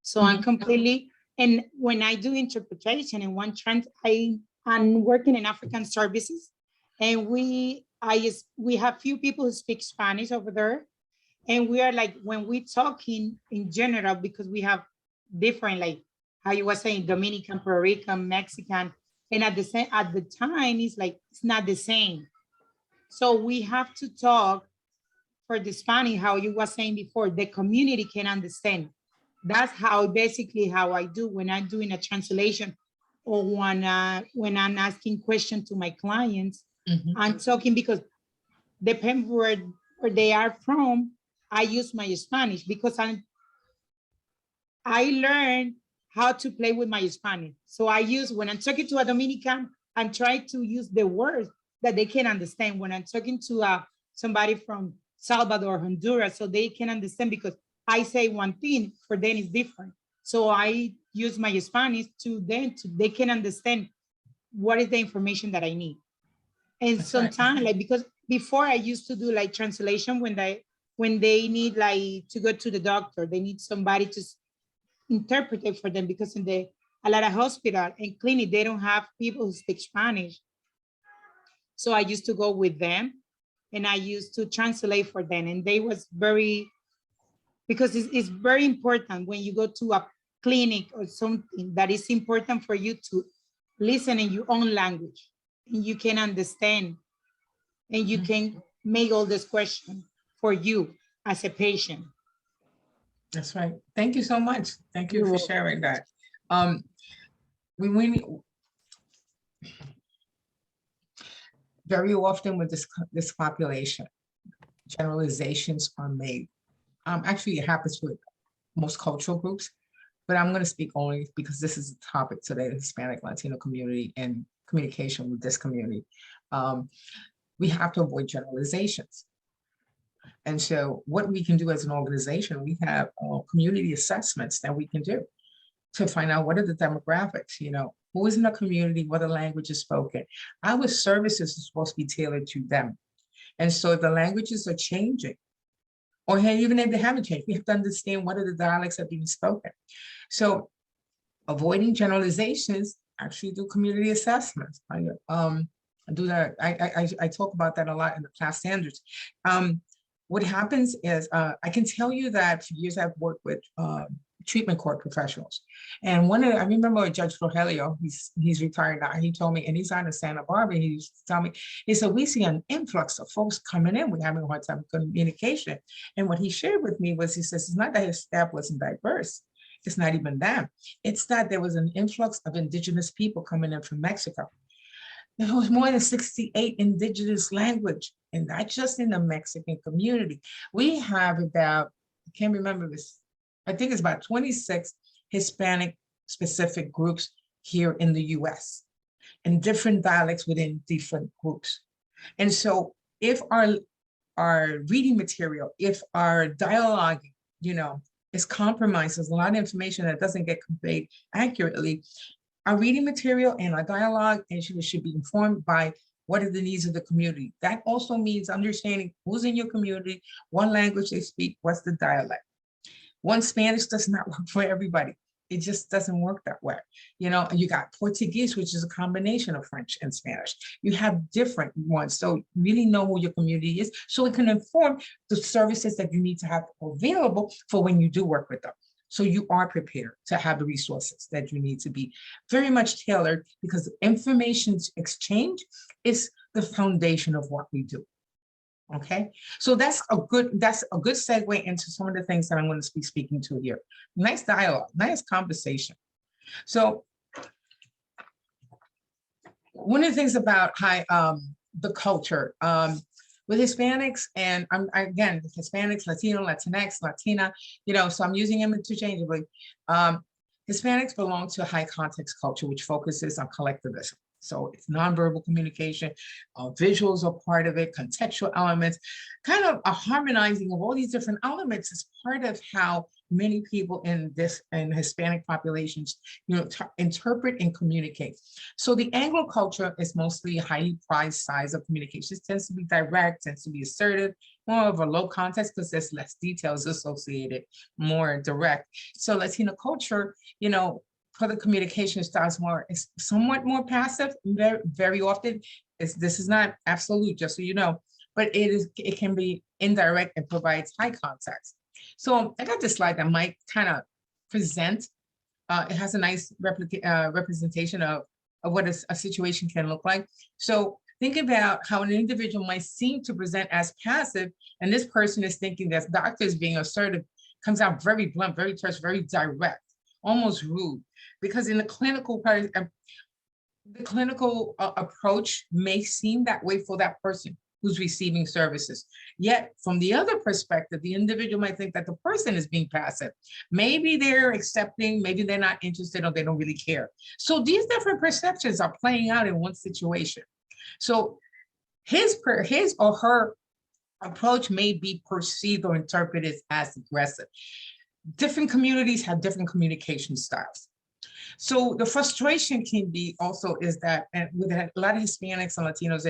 so I'm completely. And when I do interpretation in one trend, I'm working in African services, and we have few people who speak Spanish over there, and we are like when we talking in general, because we have different, like how you were saying, Dominican, Puerto Rican, Mexican, and at the time it's like it's not the same. So we have to talk for the Spanish, how you were saying before, the community can understand. That's how basically how I do when I'm doing a translation, or when I'm asking questions to my clients. I'm talking because depending where they are from, I use my Spanish because I learned how to play with my Spanish. So I use, when I'm talking to a Dominican, I'm trying to use the words that they can understand. When I'm talking to somebody from Salvador, Honduras, so they can understand, because I say one thing, for them it's different. So I use my Spanish they can understand what is the information that I need. And sometimes, like, because before I used to do like translation when they need like to go to the doctor, they need somebody to interpret it for them, because in a lot of hospital and clinic, they don't have people who speak Spanish. So I used to go with them and I used to translate for them. And they was because it's very important when you go to a clinic or something, that is important for you to listen in your own language, and you can understand, and you can make all this question for you as a patient. That's right. Thank you so much. Thank you for sharing that. Very often with this population, generalizations are made. Actually, it happens with most cultural groups, but I'm going to speak only because this is the topic today, the Hispanic Latino community and communication with this community. We have to avoid generalizations. And so what we can do as an organization, we have community assessments that we can do to find out what are the demographics, who is in the community, what the language is spoken. Our services are supposed to be tailored to them. And so the languages are changing, or hey, even if they haven't changed, we have to understand what are the dialects that are being spoken. So avoiding generalizations, actually do community assessments. I do that. I talk about that a lot in the class standards. What happens is, I can tell you that for years I've worked with treatment court professionals. And I remember Judge Rogelio, he's retired now, he told me, and he's on in Santa Barbara, he used to tell me, he said, we see an influx of folks coming in, we're having a hard time with communication. And what he shared with me was, he says, it's not that his staff wasn't diverse. It's not even that. It's that there was an influx of indigenous people coming in from Mexico. There was more than 68 indigenous language, and not just in the Mexican community. We have about, I can't remember this, I think it's about 26 Hispanic specific groups here in the US, and different dialects within different groups. And so if our reading material, if our dialogue, is compromised, there's a lot of information that doesn't get conveyed accurately, our reading material and our dialogue and should be informed by what are the needs of the community? That also means understanding who's in your community, what language they speak, what's the dialect. One Spanish does not work for everybody. It just doesn't work that way. You know, you got Portuguese, which is a combination of French and Spanish. You have different ones. So really know who your community is so it can inform the services that you need to have available for when you do work with them. So you are prepared to have the resources that you need to be very much tailored, because information exchange is the foundation of what we do. Okay, so that's a good segue into some of the things that I'm going to be speaking to here. Nice dialogue, nice conversation. So one of the things about the culture with Hispanics, and again, Hispanics, Latino, Latinx, Latina, you know, so I'm using them interchangeably. Hispanics belong to a high context culture, which focuses on collectivism. So it's nonverbal communication, visuals are part of it, contextual elements, kind of a harmonizing of all these different elements is part of how many people in Hispanic populations, you know, interpret and communicate. So the Anglo culture is mostly a highly prized size of communications, tends to be direct, tends to be assertive, more of a low context because there's less details associated, more direct. So Latino culture, you know, for the communication styles is somewhat more passive. Very often, this is not absolute, just so you know, but it can be indirect and provides high context. So I got this slide that might kind of present. It has a nice representation of what a situation can look like. So think about how an individual might seem to present as passive, and this person is thinking that doctor is being assertive, comes out very blunt, very terse, very direct, almost rude, because in the clinical approach may seem that way for that person who's receiving services. Yet from the other perspective, the individual might think that the person is being passive. Maybe they're accepting, maybe they're not interested, or they don't really care. So these different perceptions are playing out in one situation. So his or her approach may be perceived or interpreted as aggressive. Different communities have different communication styles. So the frustration can be also is that, and with a lot of Hispanics and Latinos,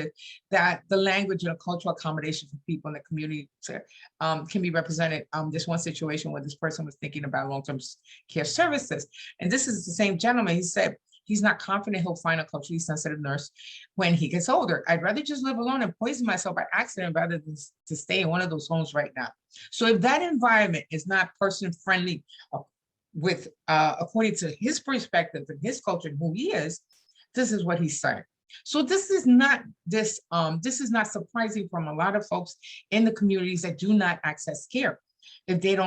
that the language and cultural accommodation for people in the community can be represented. This one situation where this person was thinking about long-term care services. And this is the same gentleman. He said he's not confident he'll find a culturally sensitive nurse when he gets older. I'd rather just live alone and poison myself by accident rather than to stay in one of those homes right now. So if that environment is not person-friendly, with according to his perspective and his culture and who he is, this is what he's saying. So this is not surprising from a lot of folks in the communities that do not access care. If they're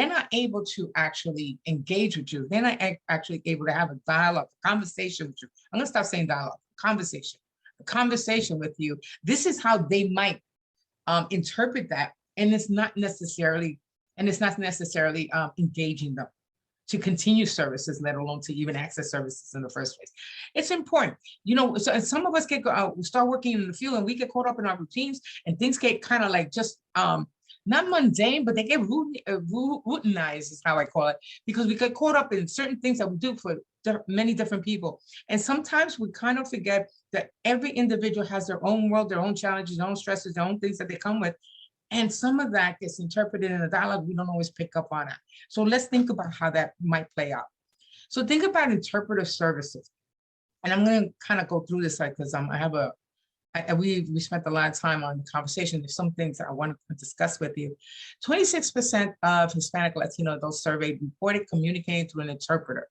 not able to actually engage with you, they're not actually able to have a dialogue, a conversation with you. I'm gonna stop saying dialogue, a conversation with you. This is how they might interpret that, and it's not necessarily engaging them to continue services, let alone to even access services in the first place. It's important, you know. So some of us start working in the field, and we get caught up in our routines, and things get kind of like just not mundane, but they get routinized, is how I call it, because we get caught up in certain things that we do for many different people. And sometimes we kind of forget that every individual has their own world, their own challenges, their own stresses, their own things that they come with. And some of that gets interpreted in a dialogue. We don't always pick up on it. So let's think about how that might play out. So think about interpretive services. And I'm going to kind of go through this because we spent a lot of time on the conversation. There's some things that I want to discuss with you. 26% of Hispanic Latino adults surveyed reported communicating through an interpreter.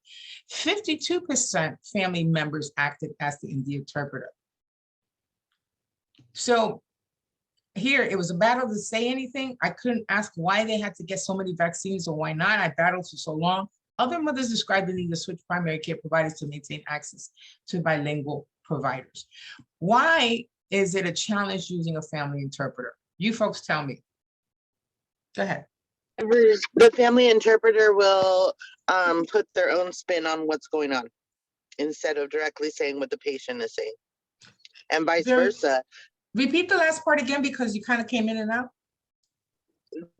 52% family members acted as the interpreter. So here, it was a battle to say anything. I couldn't ask why they had to get so many vaccines or why not. I battled for so long. Other mothers described the need to switch primary care providers to maintain access to bilingual providers. Why is it a challenge using a family interpreter? You folks tell me. Go ahead. The family interpreter will put their own spin on what's going on instead of directly saying what the patient is saying, and vice versa. Repeat the last part again, because you kind of came in and out.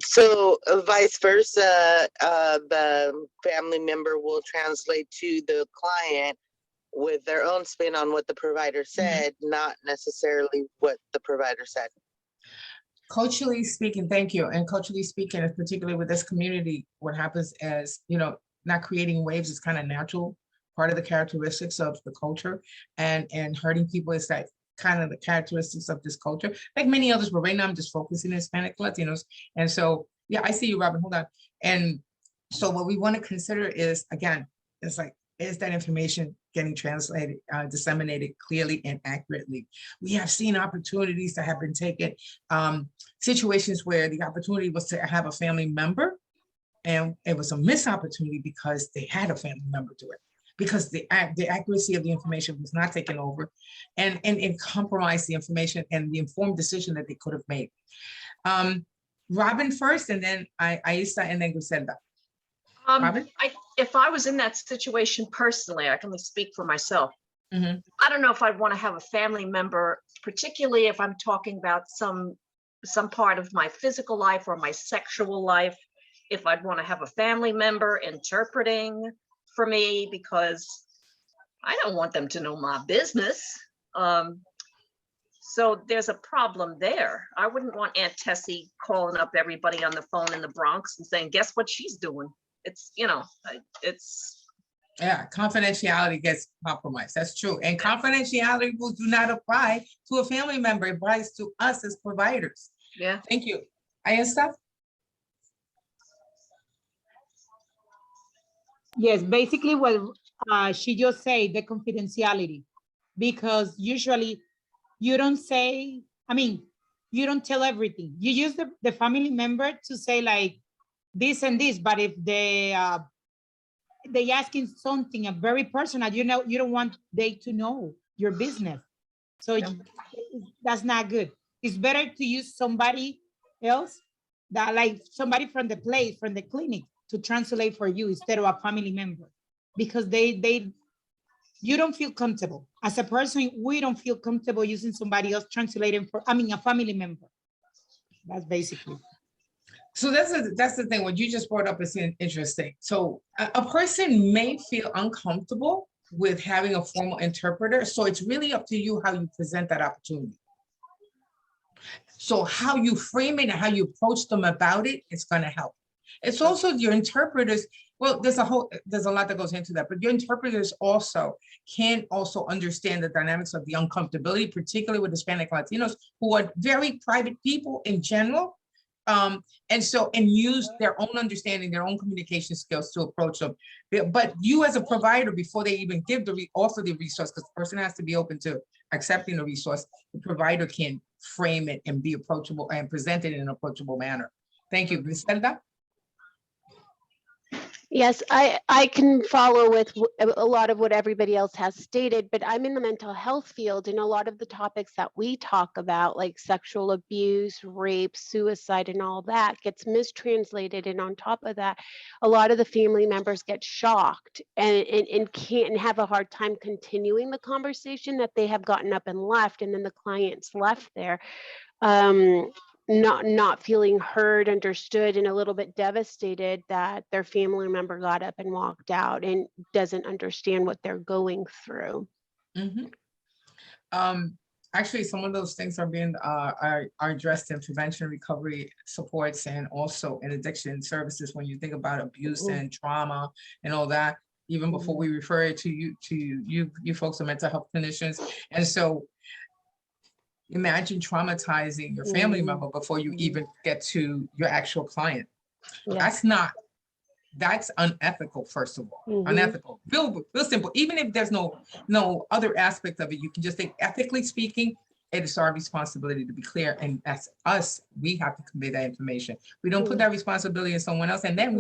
So vice versa, the family member will translate to the client with their own spin on what the provider said, not necessarily what the provider said. Culturally speaking, thank you. And culturally speaking, and particularly with this community, what happens is, not creating waves is kind of natural part of the characteristics of the culture, and hurting people is that kind of the characteristics of this culture, like many others, but right now I'm just focusing on Hispanic Latinos. And so, yeah, I see you, Robin, hold on. And so what we want to consider is, again, it's like, is that information getting translated, disseminated clearly and accurately? We have seen opportunities that have been taken, situations where the opportunity was to have a family member, and it was a missed opportunity because they had a family member do it, because the accuracy of the information was not taken over, and it compromised the information and the informed decision that they could have made. Robin first, and then Aisa, and then Griselda. If I was in that situation personally, I can only speak for myself. I don't know if I'd want to have a family member, particularly if I'm talking about some part of my physical life or my sexual life, if I'd want to have a family member interpreting for me, because I don't want them to know my business. So there's a problem there. I wouldn't want Aunt Tessie calling up everybody on the phone in the Bronx and saying, guess what she's doing? It's, yeah, confidentiality gets compromised. That's true. And confidentiality rules do not apply to a family member. It applies to us as providers. Yeah. Thank you. Ayesta? Yes, basically what she just said, the confidentiality, because usually you don't say, you don't tell everything. You use the family member to say like this and this, but if they asking something very personal, you don't want they to know your business. So that's not good. It's better to use somebody else, that like somebody from the place, from the clinic, to translate for you instead of a family member, because you don't feel comfortable. As a person, we don't feel comfortable using somebody else translating for, a family member. That's basically. So that's the thing. What you just brought up is interesting. So a person may feel uncomfortable with having a formal interpreter. So it's really up to you how you present that opportunity. So how you frame it and how you approach them about it, it's going to help. It's also your interpreters. Well, there's a lot that goes into that, but your interpreters also can also understand the dynamics of the uncomfortability, particularly with Hispanic Latinos, who are very private people in general. And use their own understanding, their own communication skills to approach them. But you as a provider, before they even offer the resource, because the person has to be open to accepting the resource, the provider can frame it and be approachable and present it in an approachable manner. Thank you. Griselda? Yes, I can follow with a lot of what everybody else has stated, but I'm in the mental health field, and a lot of the topics that we talk about, like sexual abuse, rape, suicide, and all that gets mistranslated. And on top of that, a lot of the family members get shocked and can't have a hard time continuing the conversation that they have gotten up and left, and then the client's left there. Not feeling heard, understood, and a little bit devastated that their family member got up and walked out and doesn't understand what they're going through. Actually, some of those things are being are addressed in prevention, recovery supports, and also in addiction services. When you think about abuse and trauma and all that, even before we refer it to you folks are mental health clinicians, and so. Imagine traumatizing your family member before you even get to your actual client. Yeah. That's unethical, first of all. Unethical. Real simple. Even if there's no other aspect of it, you can just think, ethically speaking, it is our responsibility to be clear. And that's us. We have to convey that information. We don't put that responsibility in someone else. And then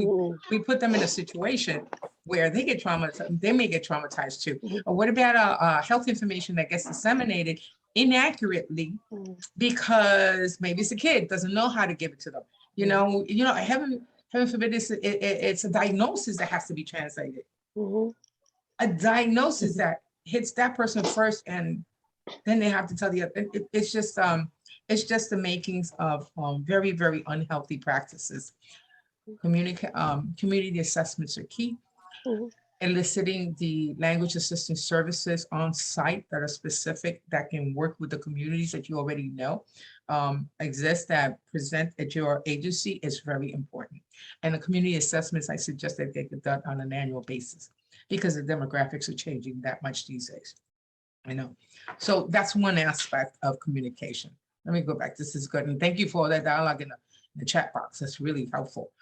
we put them in a situation where they get traumatized. They may get traumatized too. Or what about health information that gets disseminated inaccurately because maybe it's a kid doesn't know how to give it to them. Heaven forbid, it's a diagnosis that has to be translated. A diagnosis that hits that person first, and then they have to tell the other. It's just the makings of very, very unhealthy practices. Community assessments are key. eliciting the language assistance services on site that are specific, that can work with the communities that you already know exist, that present at your agency, is very important. And the community assessments, I suggest that they get done on an annual basis because the demographics are changing that much these days. I know. So that's one aspect of communication. Let me go back. This is good. And thank you for all that dialogue in the chat box. That's really helpful.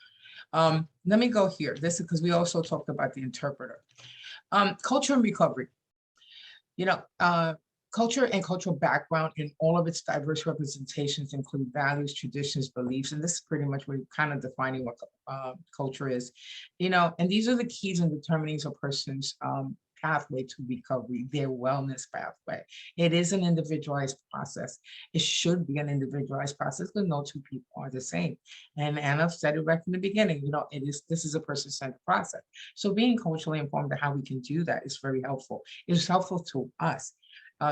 Let me go here. This is because we also talked about the interpreter. Culture and recovery. You know, culture and cultural background in all of its diverse representations include values, traditions, beliefs, and this is pretty much what kind of defining what culture is. You know, and these are the keys in determining a person's pathway to recovery, their wellness pathway. It is an individualized process. It should be an individualized process, but no two people are the same. And Anna said it right from the beginning, you know, this is a person-centered process. So being culturally informed of how we can do that is very helpful. It's helpful to us.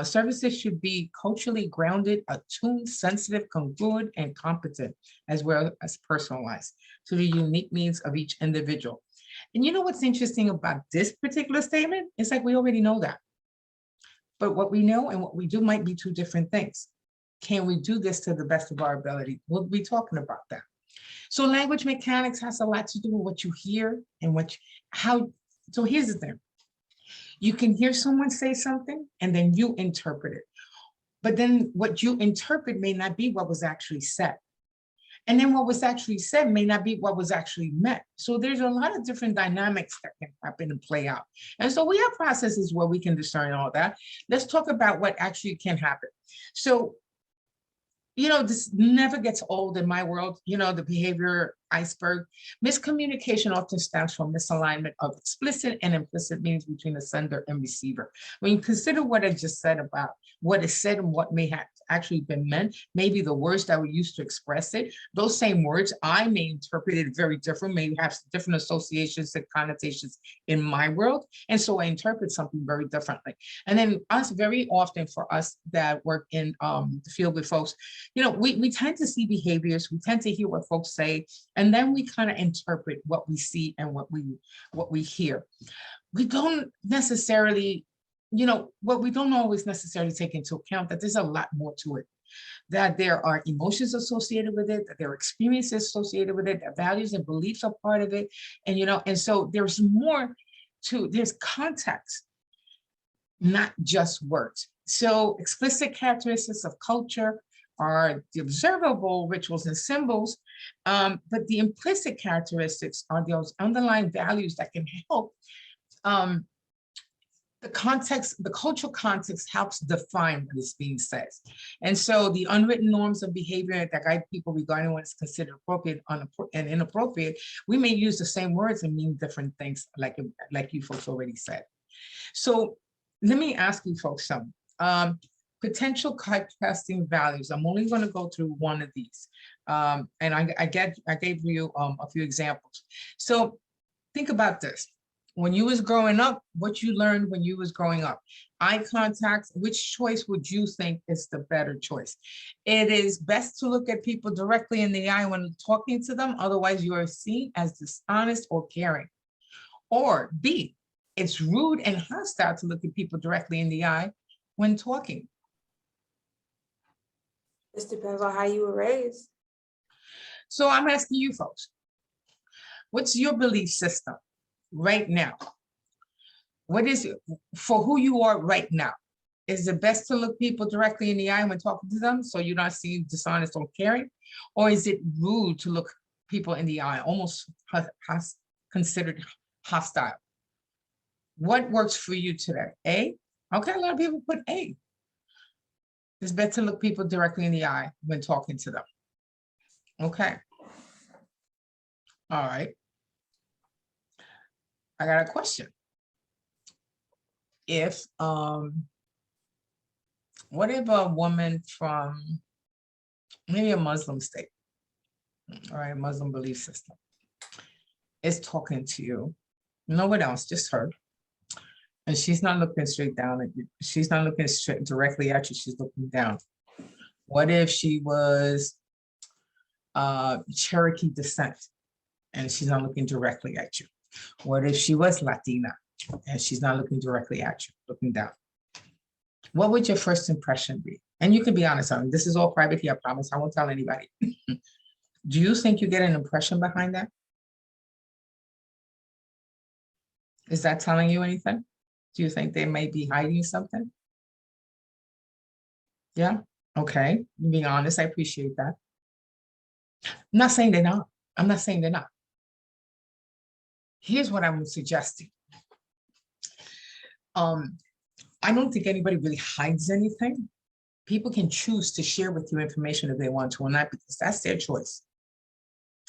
Services should be culturally grounded, attuned, sensitive, congruent, and competent, as well as personalized to the unique needs of each individual. And you know what's interesting about this particular statement? It's like we already know that. But what we know and what we do might be two different things. Can we do this to the best of our ability? We'll be talking about that. So language mechanics has a lot to do with what you hear and so here's the thing. You can hear someone say something and then you interpret it. But then what you interpret may not be what was actually said. And then what was actually said may not be what was actually meant. So there's a lot of different dynamics that can happen and play out. And so we have processes where we can discern all that. Let's talk about what actually can happen. So, you know, this never gets old in my world, you know, the behavior iceberg. Miscommunication often stems from misalignment of explicit and implicit meanings between the sender and receiver. When you consider what I just said about what is said and what may have actually been meant, maybe the words that were used to express it, those same words, I may interpret it very different, maybe have different associations and connotations in my world. And so I interpret something very differently. And then us, very often for us that work in the field with folks, you know, we tend to see behaviors, we tend to hear what folks say, and then we kind of interpret what we see and what we hear. We don't necessarily, you know, what we don't always necessarily take into account that there's a lot more to it, that there are emotions associated with it, that there are experiences associated with it, that values and beliefs are part of it. And, you know, and so there's more there's context, not just words. So explicit characteristics of culture are the observable rituals and symbols, but the implicit characteristics are those underlying values that can help. The context, the cultural context helps define what is being said. And so the unwritten norms of behavior that guide people regarding what is considered appropriate and inappropriate, we may use the same words and mean different things, like you folks already said. So let me ask you folks some. Potential contrasting values. I'm only going to go through one of these. And I gave you a few examples. So think about this. When you was growing up, what you learned when you was growing up, eye contact, which choice would you think is the better choice? It is best to look at people directly in the eye when talking to them, otherwise you are seen as dishonest or caring. Or B, it's rude and hostile to look at people directly in the eye when talking. This depends on how you were raised. So I'm asking you folks, what's your belief system right now? What is it for who you are right now? Is it best to look people directly in the eye when talking to them so you're not seen dishonest or caring? Or is it rude to look people in the eye, almost considered hostile? What works for you today? A? Okay, a lot of people put A. It's better to look people directly in the eye when talking to them. Okay. All right. I got a question. What if a woman from maybe a Muslim state, all right, Muslim belief system, is talking to you, no one else, just her, and she's not looking straight down at you. She's not looking straight directly at you. She's looking down. What if she was Cherokee descent and she's not looking directly at you? What if she was Latina and she's not looking directly at you, looking down. What would your first impression be? And you can be honest, I mean, this is all private here, I promise, I won't tell anybody. Do you think you get an impression behind that? Is that telling you anything? Do you think they may be hiding something? Yeah, okay, being honest, I appreciate that. I'm not saying they're not. I'm not saying they're not. Here's what I'm suggesting. I don't think anybody really hides anything. People can choose to share with you information if they want to or not, because that's their choice.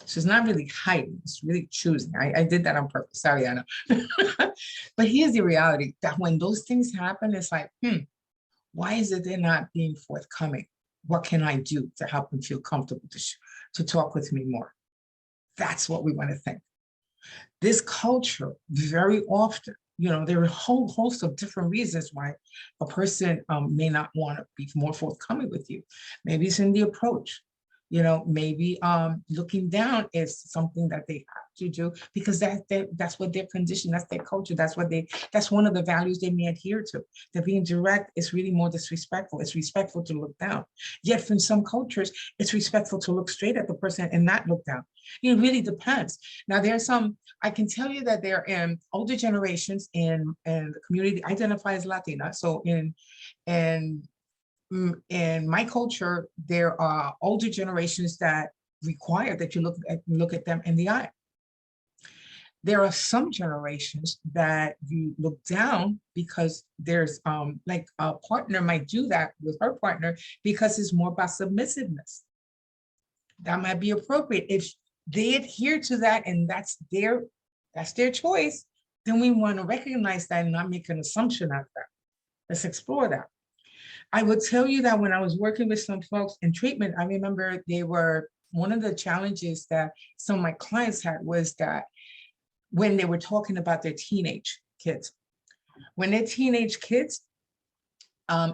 So it's not really hiding, it's really choosing. I did that on purpose, sorry, Anna. But here's the reality, that when those things happen, it's like, why is it they're not being forthcoming? What can I do to help them feel comfortable to talk with me more? That's what we want to think. This culture, very often, you know, there are a whole host of different reasons why a person may not want to be more forthcoming with you. Maybe it's in the approach. You know, maybe looking down is something that they have to do because that's what their condition, that's their culture, that's one of the values they may adhere to. That being direct is really more disrespectful. It's respectful to look down. Yet from some cultures, it's respectful to look straight at the person and not look down. It really depends. Now there's some, I can tell you that there are older generations in the community identify as Latina. So in my culture, there are older generations that require that you look at them in the eye. There are some generations that you look down because there's like a partner might do that with her partner because it's more about submissiveness. That might be appropriate. If they adhere to that and that's their choice, then we want to recognize that and not make an assumption out of that. Let's explore that. I would tell you that when I was working with some folks in treatment, I remember one of the challenges that some of my clients had was that when they were talking about their teenage kids, when their teenage kids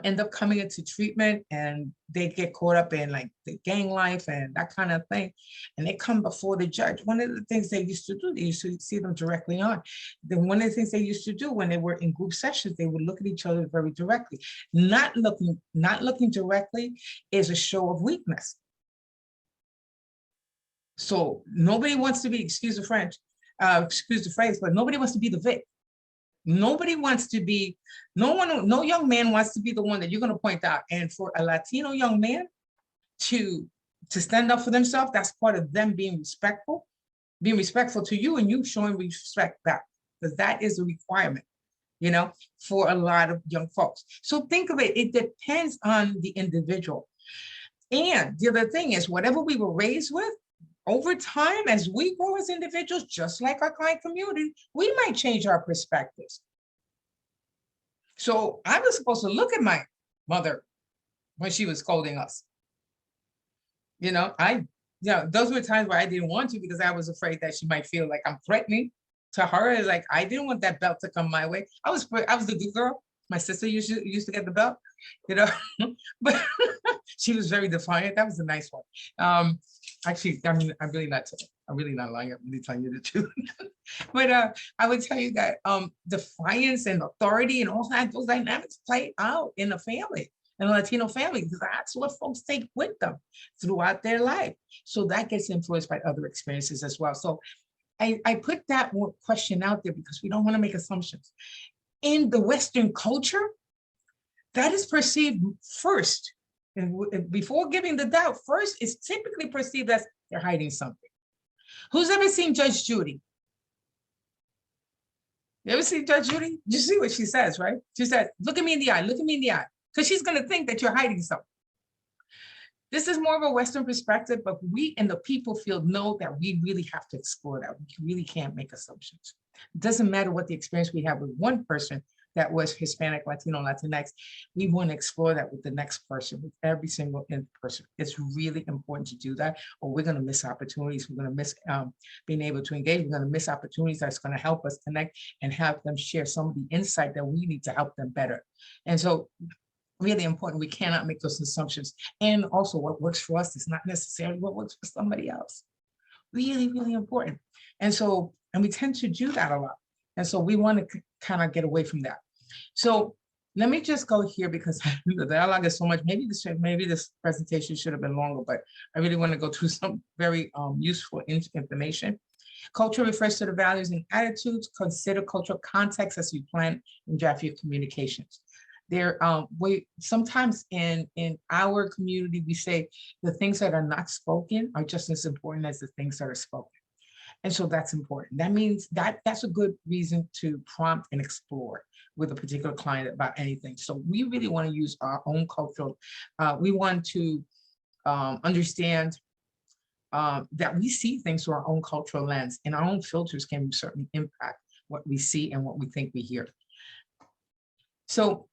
end up coming into treatment and they get caught up in like the gang life and that kind of thing, and they come before the judge, one of the things they used to do, they used to see them directly on. Then one of the things they used to do when they were in group sessions, they would look at each other very directly. Not looking directly is a show of weakness. So nobody wants to be, excuse the French, excuse the phrase, but nobody wants to be the victim. Nobody wants to be, no young man wants to be the one that you're going to point out. And for a Latino young man to stand up for themselves, that's part of them being respectful to you and you showing respect back, because that is a requirement, you know, for a lot of young folks. So think of it, it depends on the individual. And the other thing is, whatever we were raised with, over time, as we grow as individuals, just like our client community, we might change our perspectives. So I was supposed to look at my mother when she was scolding us. You know, those were times where I didn't want to because I was afraid that she might feel like I'm threatening to her. Like, I didn't want that belt to come my way. I was the good girl. My sister used to get the belt, you know, but she was very defiant. That was a nice one. Actually, I mean, I'm really not lying. I'm really telling you the truth. But I would tell you that defiance and authority and all that, those dynamics play out in a family, in a Latino family, because that's what folks take with them throughout their life. So that gets influenced by other experiences as well. So I put that question out there because we don't want to make assumptions. In the Western culture, that is perceived first. And before giving the doubt, first is typically perceived as they're hiding something. Who's ever seen Judge Judy? You ever see Judge Judy? You see what she says, right? She said, look at me in the eye, look at me in the eye. Because she's going to think that you're hiding something. This is more of a Western perspective, but we in the people field know that we really have to explore that. We really can't make assumptions. It doesn't matter what the experience we have with one person that was Hispanic, Latino, Latinx. We want to explore that with the next person, with every single person. It's really important to do that, or we're going to miss opportunities. We're going to miss being able to engage. We're going to miss opportunities that's going to help us connect and have them share some of the insight that we need to help them better. And so really important, we cannot make those assumptions. And also what works for us is not necessarily what works for somebody else. Really, really important. And so, and we tend to do that a lot. And so we want to kind of get away from that. So let me just go here because the dialogue is so much. Maybe this presentation should have been longer, but I really want to go through some very useful information. Culture refers to the values and attitudes. Consider cultural context as you plan and draft your communications. There, we sometimes in our community, we say the things that are not spoken are just as important as the things that are spoken. And so that's important. That means that's a good reason to prompt and explore with a particular client about anything. So we really want to use our own cultural, we want to understand that we see things through our own cultural lens, and our own filters can certainly impact what we see and what we think we hear. So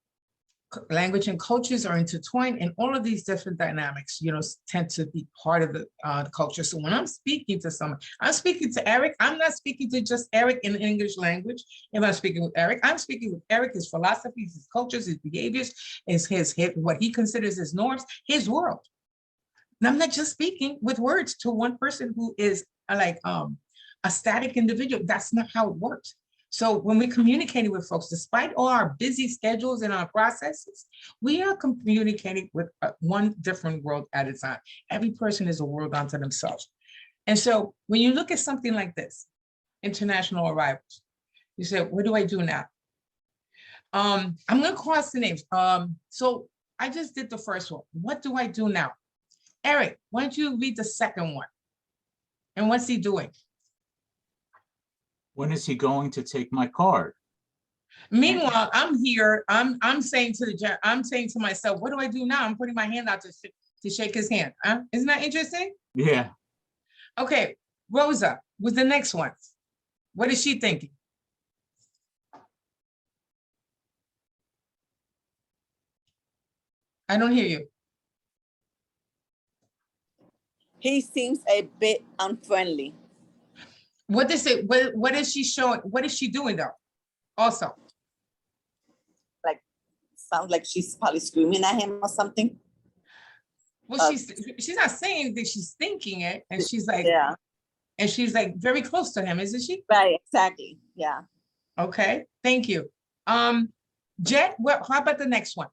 language and cultures are intertwined, and all of these different dynamics, you know, tend to be part of the culture. So when I'm speaking to someone, I'm speaking to Eric, I'm not speaking to just Eric in the English language. If I'm speaking with Eric, I'm speaking with Eric, his philosophies, his cultures, his behaviors, his what he considers his norms, his world. And I'm not just speaking with words to one person who is like a static individual. That's not how it works. So when we're communicating with folks, despite all our busy schedules and our processes, we are communicating with one different world at a time. Every person is a world unto themselves. And so when you look at something like this, international arrivals, you say, what do I do now? I'm going to cross the names. So I just did the first one. What do I do now? Eric, why don't you read the second one? And what's he doing? When is he going to take my card? Meanwhile, I'm here. I'm saying to myself, what do I do now? I'm putting my hand out to shake his hand. Isn't that interesting? Yeah. Okay, Rosa was the next one. What is she thinking? I don't hear you. He seems a bit unfriendly. What is it? What is she showing? What is she doing though? Also, Like, sounds like she's probably screaming at him or something. well, she's not saying that, she's thinking it, and she's like, yeah, and she's like very close to him, isn't she? right, exactly, yeah. Okay, thank you. Jet, how about the next one?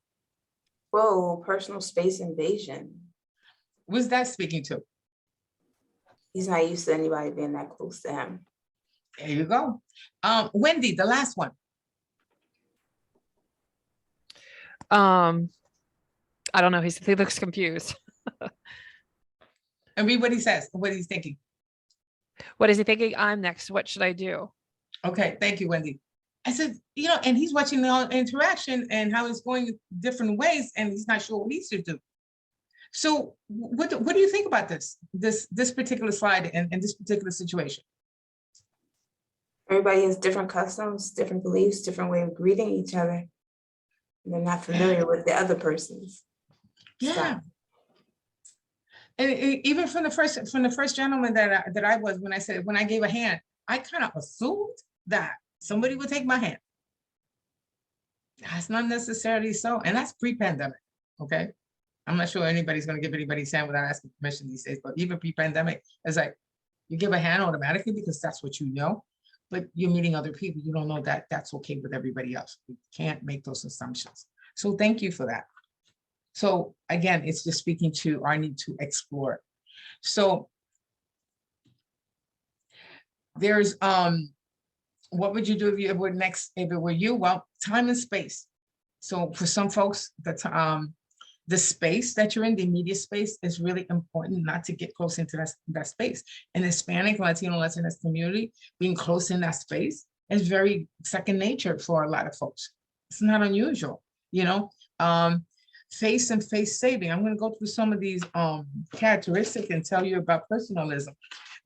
Whoa, personal space invasion. What's that speaking to? He's not used to anybody being that close to him. There you go. Wendy, the last one. I don't know. He looks confused. And read what he says, what he's thinking. What is he thinking? I'm next. What should I do? Okay, thank you, Wendy. I said, you know, and he's watching the interaction and how it's going different ways, and he's not sure what he should do. So what do you think about this particular slide and this particular situation? Everybody has different customs, different beliefs, different way of greeting each other. And they're not familiar with the other person's. Yeah. stuff. And even from the first gentleman that I was, when I gave a hand, I kind of assumed that somebody would take my hand. That's not necessarily so, and that's pre-pandemic, okay? I'm not sure anybody's going to give anybody's hand without asking permission these days, but even pre-pandemic, it's like you give a hand automatically because that's what you know, but you're meeting other people. You don't know that that's okay with everybody else. You can't make those assumptions. So thank you for that. So again, it's just speaking to our need to explore. So there's, what would you do if it were you? Well, time and space. So for some folks, the space that you're in, the immediate space, is really important not to get close into that space. In Hispanic, Latino, Latinx community, being close in that space is very second nature for a lot of folks. It's not unusual, you know. Face and face saving. I'm going to go through some of these characteristics and tell you about personalism.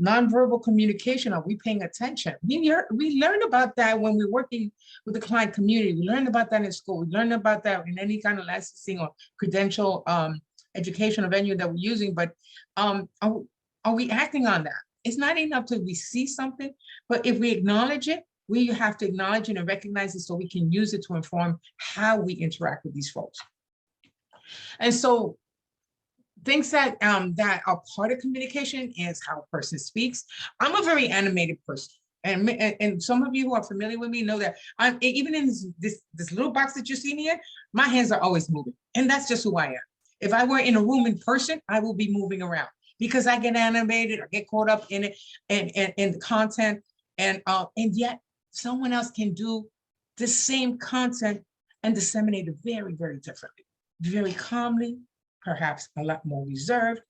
Nonverbal communication. Are we paying attention? We learned about that when we're working with the client community. We learned about that in school. We learned about that in any kind of licensing or credential educational venue that we're using. But are we acting on that? It's not enough till we see something, but if we acknowledge it, we have to acknowledge it and recognize it so we can use it to inform how we interact with these folks. And so things that are part of communication is how a person speaks. I'm a very animated person. And some of you who are familiar with me know that I'm even in this little box that you see me in, my hands are always moving. And that's just who I am. If I were in a room in person, I will be moving around because I get animated or get caught up in it and the content. And yet someone else can do the same content and disseminate it very, very differently, very calmly, perhaps a lot more reserved.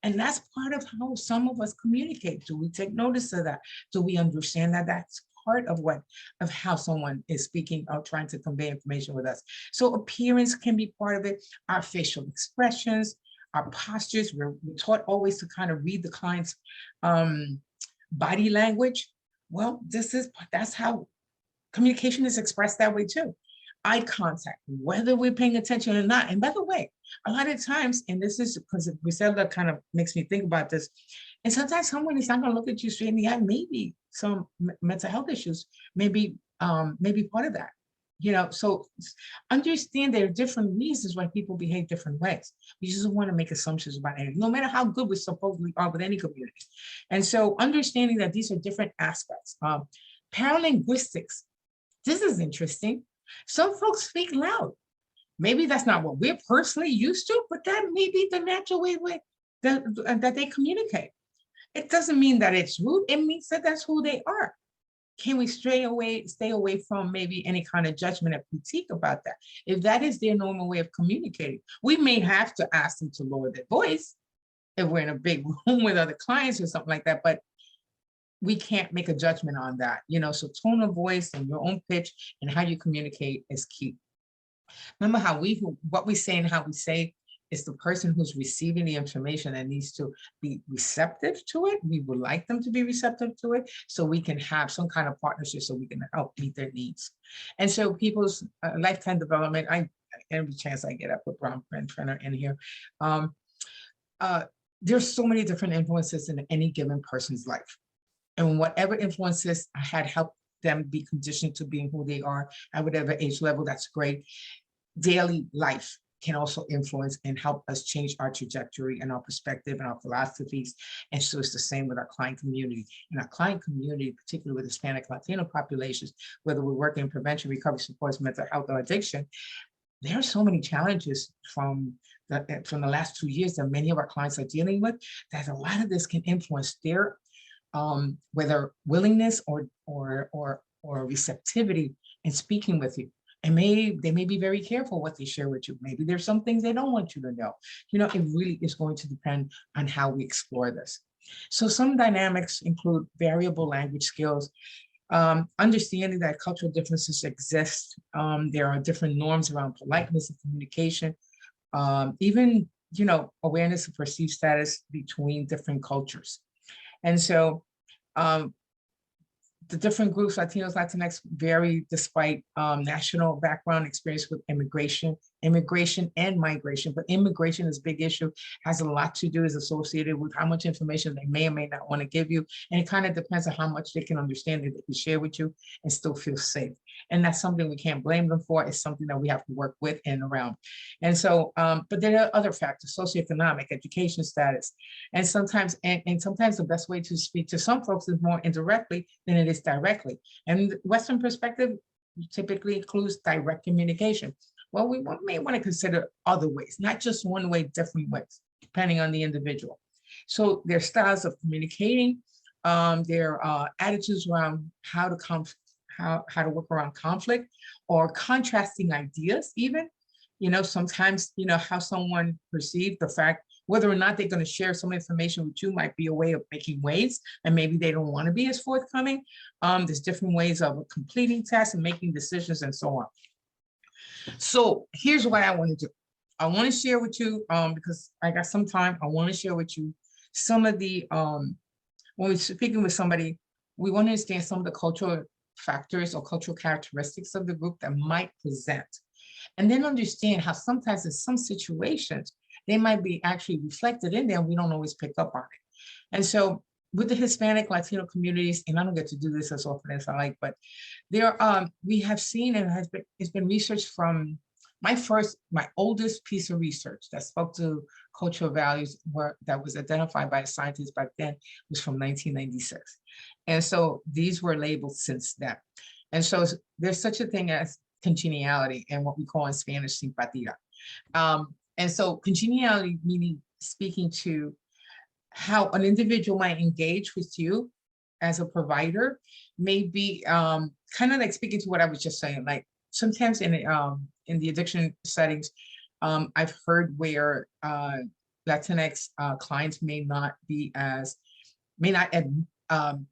And that's part of how some of us communicate. Do we take notice of that? Do we understand that that's part of how someone is speaking or trying to convey information with us? So appearance can be part of it, our facial expressions, our postures. We're taught always to kind of read the client's body language. Well, that's how communication is expressed that way too. Eye contact, whether we're paying attention or not. And by the way, a lot of times, and this is because Griselda kind of makes me think about this, and sometimes someone is not going to look at you straight in the eye. Maybe some mental health issues, maybe part of that. You know, so understand there are different reasons why people behave different ways. We just don't want to make assumptions about anything, no matter how good we supposedly are with any community. And so understanding that these are different aspects. Paralinguistics, this is interesting. Some folks speak loud. Maybe that's not what we're personally used to, but that may be the natural way that they communicate. It doesn't mean that it's rude. It means that that's who they are. Can we stay away from maybe any kind of judgment or critique about that? If that is their normal way of communicating, we may have to ask them to lower their voice if we're in a big room with other clients or something like that, but we can't make a judgment on that, you know, so tone of voice and your own pitch and how you communicate is key. Remember how what we say and how we say is the person who's receiving the information that needs to be receptive to it. We would like them to be receptive to it so we can have some kind of partnership so we can help meet their needs. And so people's lifetime development, every chance I get, I put Brown and Trenner in here. There's so many different influences in any given person's life. And whatever influences had helped them be conditioned to being who they are at whatever age level, that's great. Daily life can also influence and help us change our trajectory and our perspective and our philosophies. And so it's the same with our client community. In our client community, particularly with Hispanic Latino populations, whether we're working in prevention, recovery, supports, mental health, or addiction, there are so many challenges from the last 2 years that many of our clients are dealing with, that a lot of this can influence their whether willingness or receptivity in speaking with you. And they may be very careful what they share with you. Maybe there's some things they don't want you to know. You know, it really is going to depend on how we explore this. So some dynamics include variable language skills, understanding that cultural differences exist. There are different norms around politeness and communication, even, you know, awareness of perceived status between different cultures. And so the different groups, Latinos, Latinx, vary despite national background, experience with immigration and migration. But immigration is a big issue, has a lot to do, is associated with how much information they may or may not want to give you. And it kind of depends on how much they can understand that they can share with you and still feel safe. And that's something we can't blame them for. It's something that we have to work with and around. And so, but there are other factors, socioeconomic, education status. And sometimes the best way to speak to some folks is more indirectly than it is directly. And the Western perspective typically includes direct communication. Well, we may want to consider other ways, not just one way, different ways, depending on the individual. So their styles of communicating, their attitudes around how to work around conflict or contrasting ideas even, you know, sometimes, you know, how someone perceived the fact, whether or not they're going to share some information with you might be a way of making waves, and maybe they don't want to be as forthcoming. There's different ways of completing tasks and making decisions and so on. So here's what I want to do. I want to share with you, because I got some time, I want to share with you some of the, when we're speaking with somebody, we want to understand some of the cultural factors or cultural characteristics of the group that might present. And then understand how sometimes in some situations, they might be actually reflected in there and we don't always pick up on it. And so with the Hispanic Latino communities, and I don't get to do this as often as I like, but there we have seen, and it's been researched from my oldest piece of research that spoke to cultural values that was identified by a scientist back then was from 1996. And so these were labeled since then. And so there's such a thing as congeniality and what we call in Spanish simpatía. And so congeniality meaning speaking to how an individual might engage with you as a provider, may be kind of like speaking to what I was just saying. Like sometimes in the addiction settings, I've heard where Latinx clients may not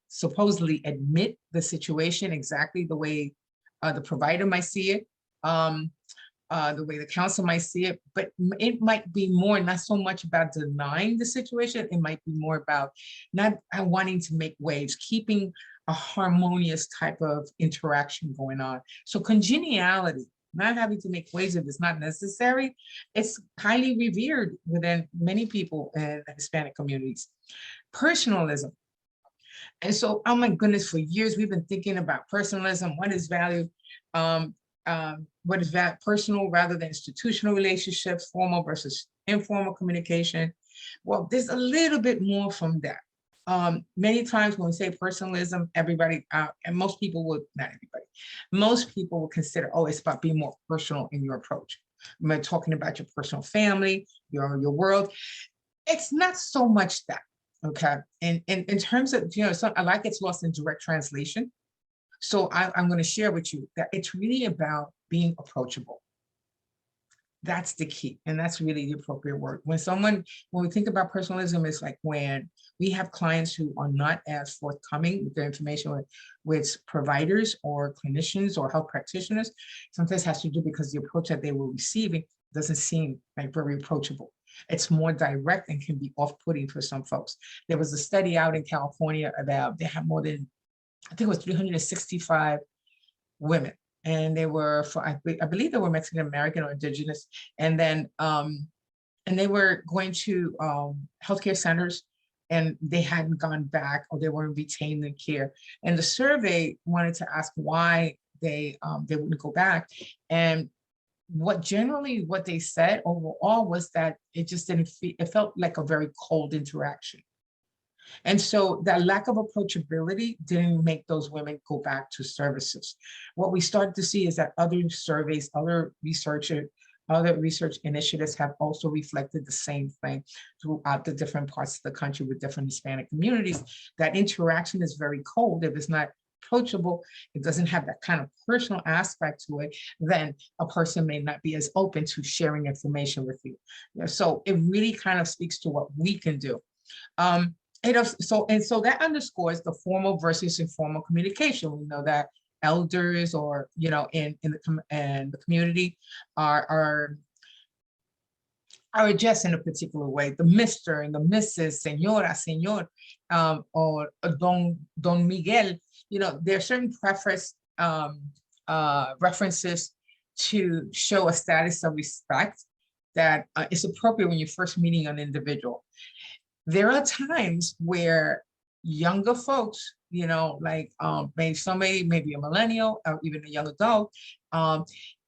supposedly admit the situation exactly the way the provider might see it, the way the counsel might see it, but it might be more, not so much about denying the situation, it might be more about not wanting to make waves, keeping a harmonious type of interaction going on. So congeniality, not having to make waves if it's not necessary, it's highly revered within many people in Hispanic communities. Personalism. And so, oh my goodness, for years we've been thinking about personalism. What is value? What is that personal rather than institutional relationships, formal versus informal communication? Well, there's a little bit more from that. Many times when we say personalism, everybody, and most people would, not everybody, most people will consider, oh, it's about being more personal in your approach. We're talking about your personal family, your world. It's not so much that, okay? And in terms of, I like it's lost in direct translation. So I'm going to share with you that it's really about being approachable. That's the key. And that's really the appropriate word. When we think about personalism, it's like when we have clients who are not as forthcoming with their information with providers or clinicians or health practitioners, sometimes has to do because the approach that they were receiving doesn't seem like very approachable. It's more direct and can be off-putting for some folks. There was a study out in California about, they have more than, I think it was 365 women, and they were, I believe they were Mexican American or indigenous, and then and they were going to healthcare centers, and they hadn't gone back or they weren't retained in care. And the survey wanted to ask why they wouldn't go back, and what they said overall was that it just didn't feel, it felt like a very cold interaction. And so that lack of approachability didn't make those women go back to services. What we started to see is that other surveys, other research initiatives have also reflected the same thing throughout the different parts of the country with different Hispanic communities. That interaction is very cold. If it's not approachable, it doesn't have that kind of personal aspect to it, then a person may not be as open to sharing information with you. So it really kind of speaks to what we can do. So that underscores the formal versus informal communication. We know that elders or, in the community are addressed in a particular way. The Mr. and the Mrs., Señora, Señor, or Don Miguel, there are certain references to show a status of respect that is appropriate when you're first meeting an individual. There are times where younger folks, maybe a millennial or even a young adult,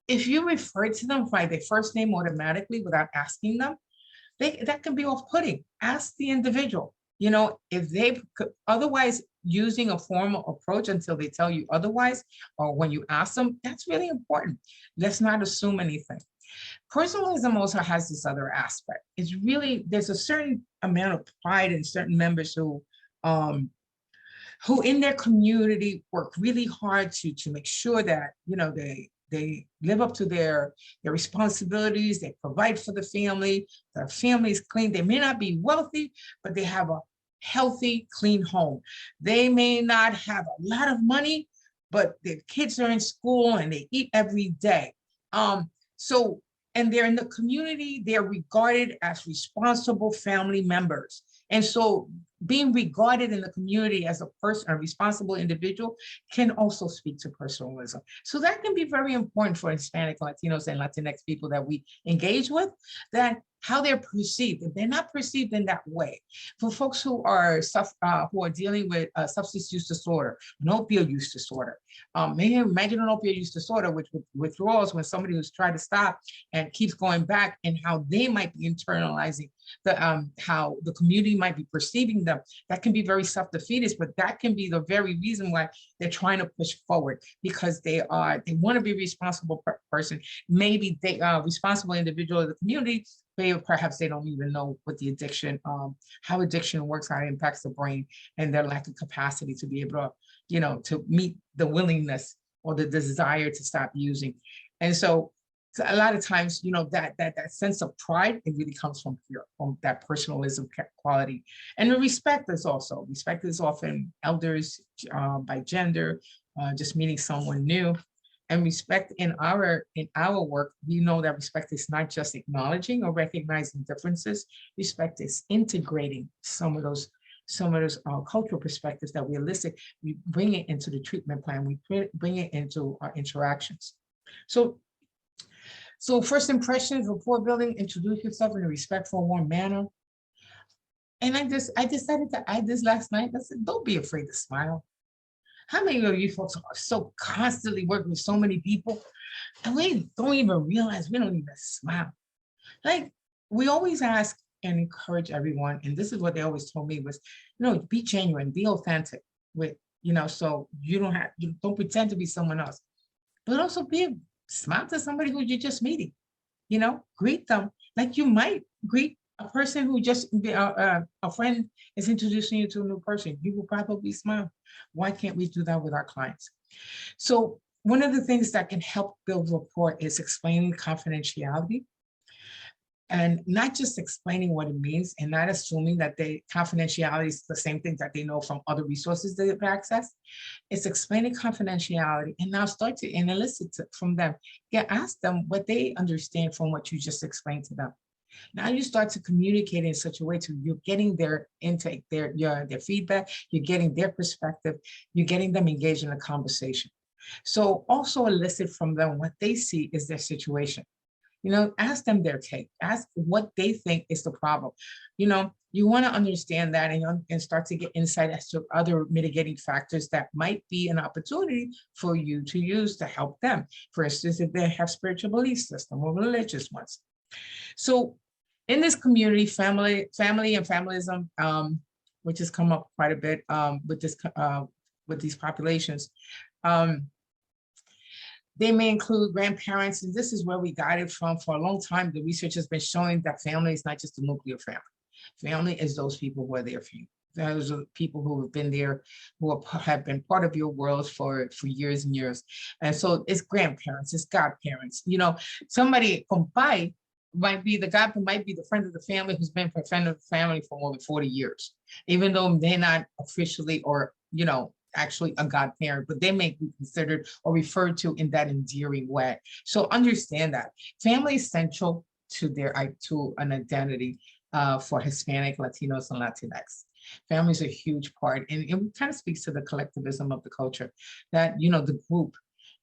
if you refer to them by their first name automatically without asking them, that can be off-putting. Ask the individual, if they could, otherwise using a formal approach until they tell you otherwise, or when you ask them, that's really important. Let's not assume anything. Personalism also has this other aspect. It's really, there's a certain amount of pride in certain members who in their community work really hard to make sure that, they live up to their responsibilities, they provide for the family, their family is clean. They may not be wealthy, but they have a healthy, clean home. They may not have a lot of money, but their kids are in school and they eat every day. And they're in the community, they're regarded as responsible family members. And so being regarded in the community as a person, a responsible individual, can also speak to personalism. So that can be very important for Hispanic, Latinos, and Latinx people that we engage with, that how they're perceived. If they're not perceived in that way, for folks who are dealing with substance use disorder, an opioid use disorder, imagine an opioid use disorder, which withdrawals when somebody who's tried to stop and keeps going back, and how they might be internalizing how the community might be perceiving them. That can be very self-defeatist, but that can be the very reason why they're trying to push forward, because they want to be a responsible person. Maybe they are a responsible individual of the community, perhaps they don't even know what the addiction, how addiction works, how it impacts the brain, and their lack of capacity to be able to, to meet the willingness or the desire to stop using. And so a lot of times, that sense of pride, it really comes from here, from that personalism quality. And the respect is often elders by gender, just meeting someone new. And respect in our work, we know that respect is not just acknowledging or recognizing differences. Respect is integrating some of those cultural perspectives that we elicit. We bring it into the treatment plan. We bring it into our interactions. So first impressions, rapport building, introduce yourself in a respectful, warm manner. And I decided to add this last night. I said, don't be afraid to smile. How many of you folks are so constantly working with so many people and we don't even realize we don't even smile? Like, we always ask and encourage everyone, and this is what they always told me was, be genuine, be authentic with, so you don't pretend to be someone else, but also smile to somebody who you're just meeting, greet them like you might greet a person who just, a friend is introducing you to a new person. You will probably smile. Why can't we do that with our clients? So one of the things that can help build rapport is explaining confidentiality, and not just explaining what it means and not assuming that confidentiality is the same thing that they know from other resources they have access. It's explaining confidentiality and now start to elicit from them. Ask them what they understand from what you just explained to them. Now you start to communicate in such a way to you're getting their intake, their feedback, you're getting their perspective, you're getting them engaged in a conversation. So also elicit from them what they see is their situation. Ask them their take, ask what they think is the problem. You want to understand that and start to get insight as to other mitigating factors that might be an opportunity for you to use to help them. For instance, if they have spiritual belief system or religious ones. So in this community, family and familism, which has come up quite a bit with these populations, they may include grandparents, and this is where we got it from. For a long time, the research has been showing that family is not just a nuclear family. Family is those people who are there for you. Those are people who have been there, who have been part of your world for years and years. And so it's grandparents, it's godparents. Somebody compai might be the friend of the family who's been a friend of the family for more than 40 years, even though they're not officially or, actually a godparent, but they may be considered or referred to in that endearing way. So understand that family is central to an identity for Hispanic, Latinos, and Latinx. Family is a huge part, and it kind of speaks to the collectivism of the culture, that the group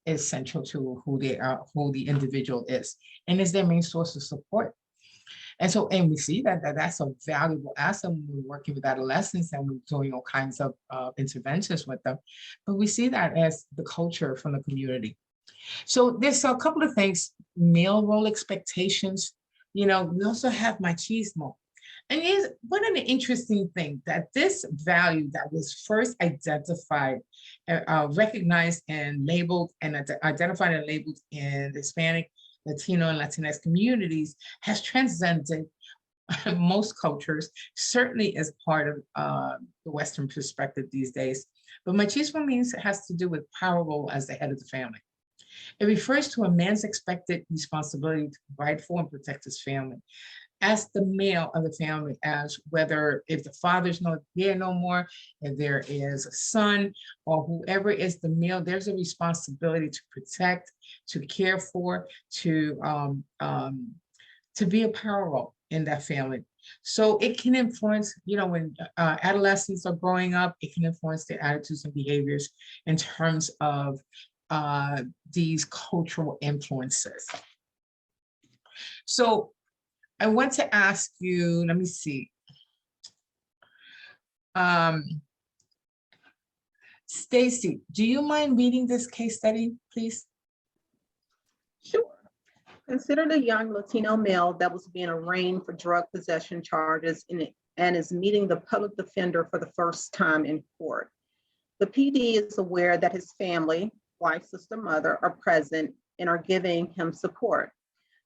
is central to who they are, who the individual is, and is their main source of support. And we see that's a valuable asset when we're working with adolescents and we're doing all kinds of interventions with them. But we see that as the culture from the community. So there's a couple of things: male role expectations. We also have machismo. And what an interesting thing that this value that was first identified, recognized and labeled and identified and labeled in the Hispanic, Latino, and Latinx communities has transcended most cultures, certainly as part of the Western perspective these days. But machismo means it has to do with power role as the head of the family. It refers to a man's expected responsibility to provide for and protect his family as the male of the family, as whether if the father's not there no more, if there is a son or whoever is the male, there's a responsibility to protect, to care for, to be a power role in that family. So it can influence, you know, when adolescents are growing up, it can influence their attitudes and behaviors in terms of these cultural influences. So I want to ask you, let me see. Stacy, do you mind reading this case study, please? Sure. Considered a young Latino male that was being arraigned for drug possession charges and is meeting the public defender for the first time in court. The PD is aware that his family, wife, sister, mother, are present and are giving him support.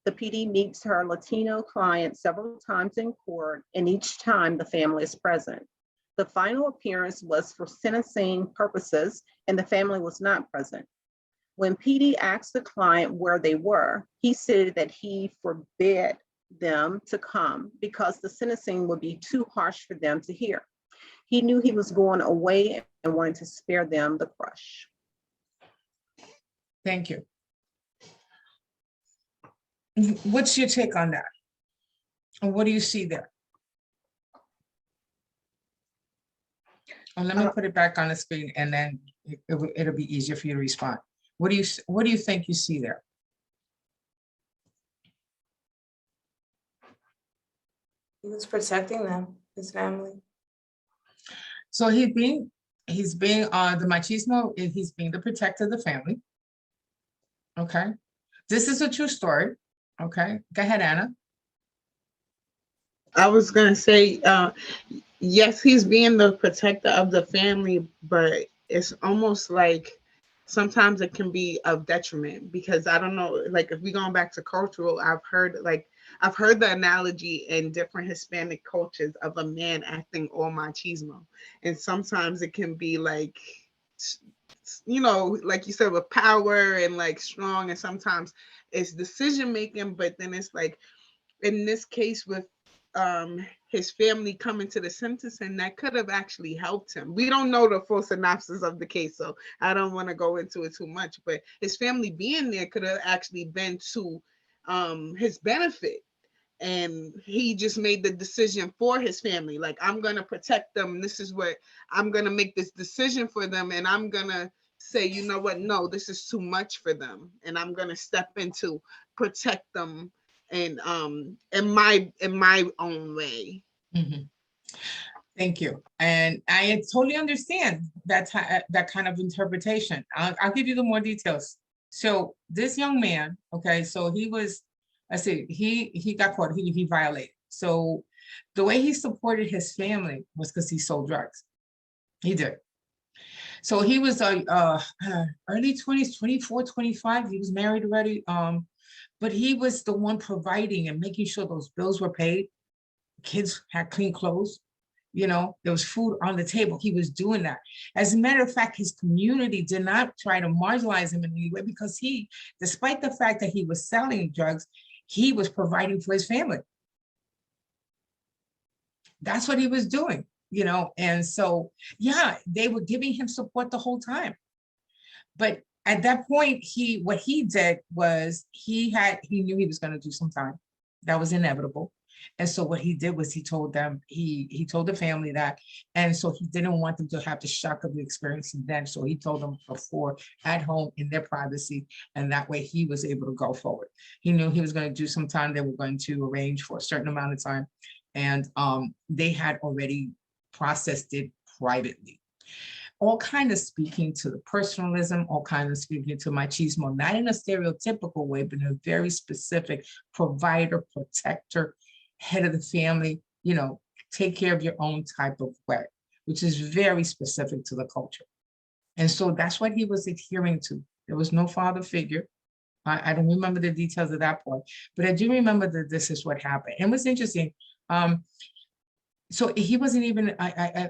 The PD meets her Latino client several times in court, and each time the family is present. The final appearance was for sentencing purposes, and the family was not present. When PD asked the client where they were, he said that he forbid them to come because the sentencing would be too harsh for them to hear. He knew he was going away and wanted to spare them the crush. Thank you. What's your take on that? And what do you see there? Oh, let me put it back on the screen, and then it'll be easier for you to respond. What do you think you see there? He was protecting them, his family. So he's being the machismo, he's being the protector of the family. Okay, this is a true story. Okay, go ahead, Anna. I was gonna say, yes, he's being the protector of the family, but it's almost like sometimes it can be of detriment, because I don't know, like if we're going back to cultural, I've heard the analogy in different Hispanic cultures of a man acting all machismo. And sometimes it can be like, you know, like you said, with power and like strong, and sometimes it's decision making, but then it's like, in this case with his family coming to the sentencing, that could have actually helped him. We don't know the full synopsis of the case, so I don't want to go into it too much, but his family being there could have actually been to his benefit. And he just made the decision for his family. Like, I'm going to protect them. This is what I'm going to make this decision for them. And I'm going to say, you know what? No, this is too much for them. And I'm going to step in to protect them and in my own way. Mm-hmm. Thank you. And I totally understand that kind of interpretation. I'll give you the more details. So this young man, okay, so he was, he got caught, he violated. So the way he supported his family was because he sold drugs. He did. So he was early 20s, 24, 25. He was married already. But he was the one providing and making sure those bills were paid. Kids had clean clothes. You know, there was food on the table. He was doing that. As a matter of fact, his community did not try to marginalize him in any way, because he, despite the fact that he was selling drugs, he was providing for his family. That's what he was doing, you know? And so, yeah, they were giving him support the whole time. But at that point, what he did was he knew he was going to do some time. That was inevitable. And so what he did was he told them, he told the family that, and so he didn't want them to have the shock of the experience then. So he told them before, at home, in their privacy, and that way he was able to go forward. He knew he was going to do some time. They were going to arrange for a certain amount of time, and they had already processed it privately. All kind of speaking to the personalism, all kind of speaking to machismo, not in a stereotypical way, but in a very specific provider, protector, head of the family, you know, take care of your own type of way, which is very specific to the culture. And so that's what he was adhering to. There was no father figure. I don't remember the details of that part, but I do remember that this is what happened. And what's interesting, so he wasn't even,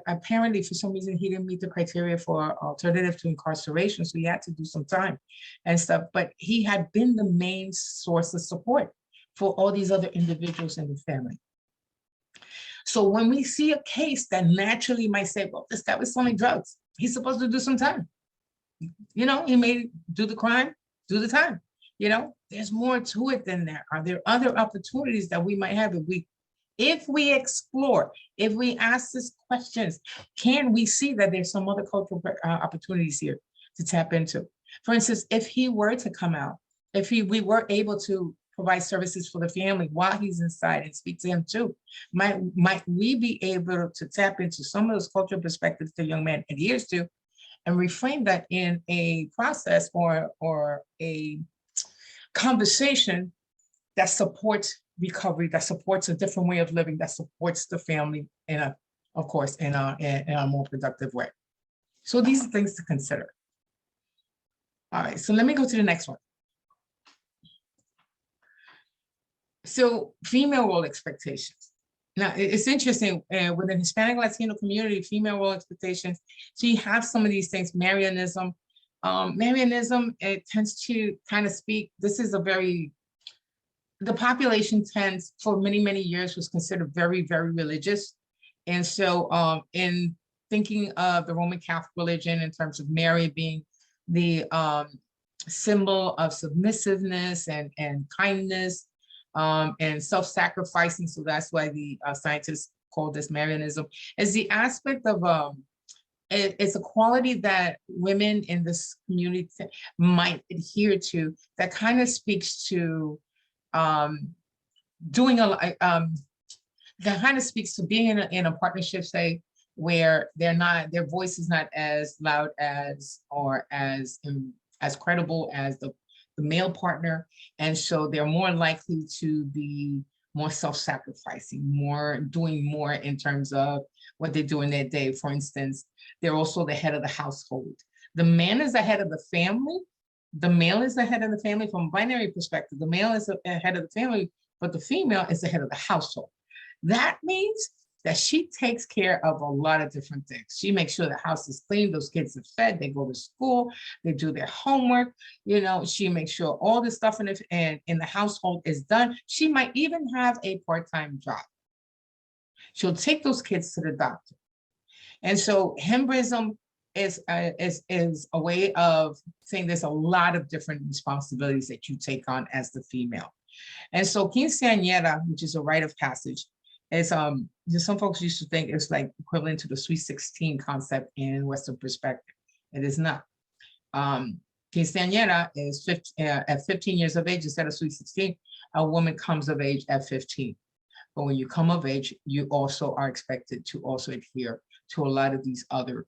apparently for some reason, he didn't meet the criteria for alternative to incarceration. So he had to do some time and stuff, but he had been the main source of support for all these other individuals in the family. So when we see a case that naturally might say, well, this guy was selling drugs, he's supposed to do some time. You know, he may do the crime, do the time. You know, there's more to it than that. Are there other opportunities that we might have if we If we explore, if we ask these questions, can we see that there's some other cultural opportunities here to tap into? For instance, if he were to come out, if we were able to provide services for the family while he's inside and speak to him too, might we be able to tap into some of those cultural perspectives the young man adheres to and reframe that in a process or a conversation that supports recovery, that supports a different way of living, that supports the family in a, of course, in a more productive way. So these are things to consider. All right, so let me go to the next one. So female role expectations. Now it's interesting within the Hispanic Latino community, female role expectations. So you have some of these things, Marianism. Marianism, it tends to kind of speak, this is a very, the population tends for many, many years was considered very, very religious. And so in thinking of the Roman Catholic religion in terms of Mary being the symbol of submissiveness and kindness and self-sacrificing, so that's why the scientists call this Marianism, is the aspect of, it's a quality that women in this community might adhere to that kind of speaks to doing a that kind of speaks to being in a partnership, say, where their voice is not as loud as or as credible as the male partner, and so they're more likely to be more self-sacrificing, doing more in terms of what they do in their day. For instance, they're also the head of the household. The man is the head of the family. The male is the head of the family from a binary perspective. The male is the head of the family, but the female is the head of the household. That means that she takes care of a lot of different things. She makes sure the house is clean, those kids are fed, they go to school, they do their homework. You know, she makes sure all the stuff in the household is done. She might even have a part-time job. She'll take those kids to the doctor. And so hembrism is a way of saying there's a lot of different responsibilities that you take on as the female. And so quinceañera, which is a rite of passage, is some folks used to think it's like equivalent to the Sweet 16 concept in Western perspective. It is not. Quinceañera is at 15 years of age instead of Sweet 16. A woman comes of age at 15. But when you come of age, you also are expected to also adhere to a lot of these other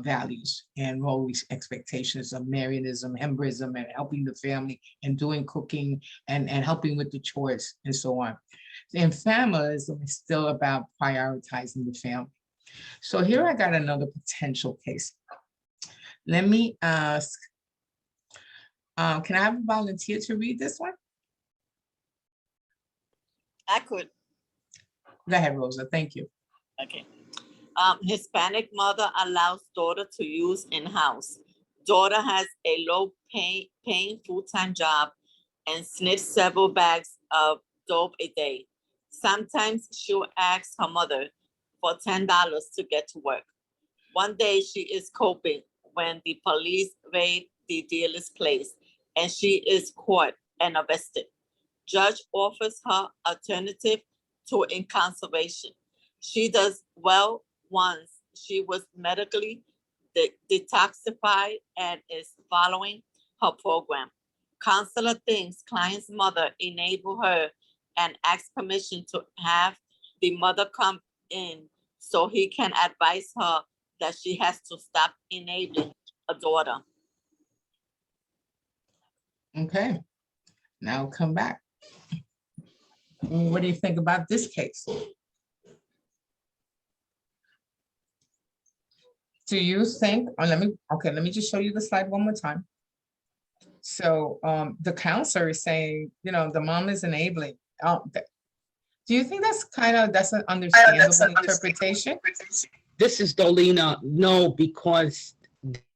values and role expectations of Marianism, hembrism, and helping the family and doing cooking and helping with the chores and so on. And familism is still about prioritizing the family. So here I got another potential case. Let me ask, can I have a volunteer to read this one? I could. Go ahead, Rosa, thank you. Okay. Hispanic mother allows daughter to use in-house. Daughter has a low paying full-time job and sniffs several bags of dope a day. Sometimes she'll ask her mother for $10 to get to work. One day she is coping when the police raid the dealer's place and she is caught and arrested. Judge offers her alternative to incarceration. She does well once she was medically detoxified and is following her program. Counselor thinks client's mother enable her and asks permission to have the mother come in so he can advise her that she has to stop enabling a daughter. Okay, now come back. What do you think about this case? Do you think, let me just show you the slide one more time. So the counselor is saying, you know, the mom is enabling. Do you think that's an understandable interpretation? This is Dolina. No, because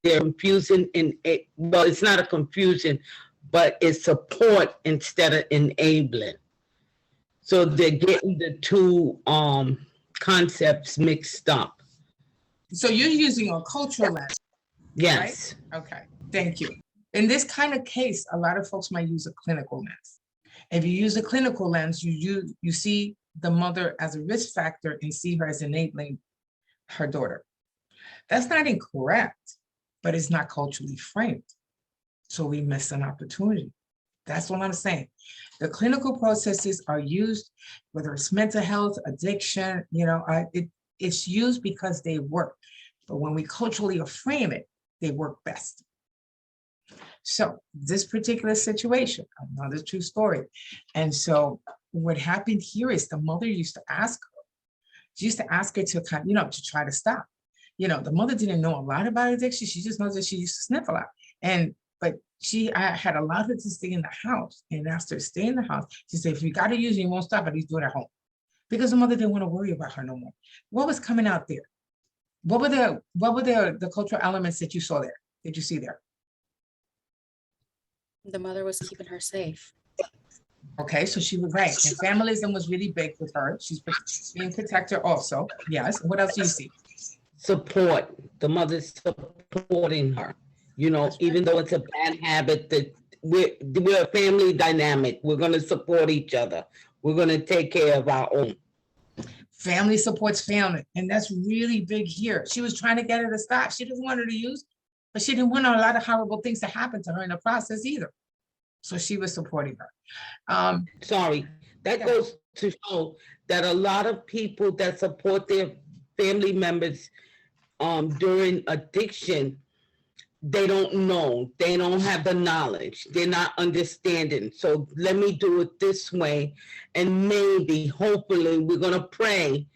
they're confusing well, it's not a confusion, but it's support instead of enabling. So they're getting the two concepts mixed up. So you're using a cultural lens. Yes. Right? Okay, thank you. In this kind of case, a lot of folks might use a clinical lens. If you use a clinical lens, you see the mother as a risk factor and see her as enabling her daughter. That's not incorrect, but it's not culturally framed. So we miss an opportunity. That's what I'm saying. The clinical processes are used, whether it's mental health, addiction, it's used because they work. But when we culturally frame it, they work best. So this particular situation, another true story. And so what happened here is the mother used to ask her, she used to ask her to kind of, to try to stop. The mother didn't know a lot about addiction. She just knows that she used to sniff a lot. But I had allowed her to stay in the house and asked her to stay in the house. She said, if you got to use it, you won't stop, at least do it at home. Because the mother didn't want to worry about her no more. What was coming out there? What were the cultural elements that you saw there? Did you see there? The mother was keeping her safe. Okay, so she was right. And familism was really big with her. She's being protector also. Yes. What else do you see? Support. The mother's supporting her. Even though it's a bad habit, that we're a family dynamic. We're going to support each other. We're going to take care of our own. Family supports family. And that's really big here. She was trying to get her to stop. She didn't want her to use, but she didn't want a lot of horrible things to happen to her in the process either. So she was supporting her. Sorry, that goes to show that a lot of people that support their family members during addiction, they don't know, they don't have the knowledge, they're not understanding. So let me do it this way, and maybe, hopefully, we're gonna pray,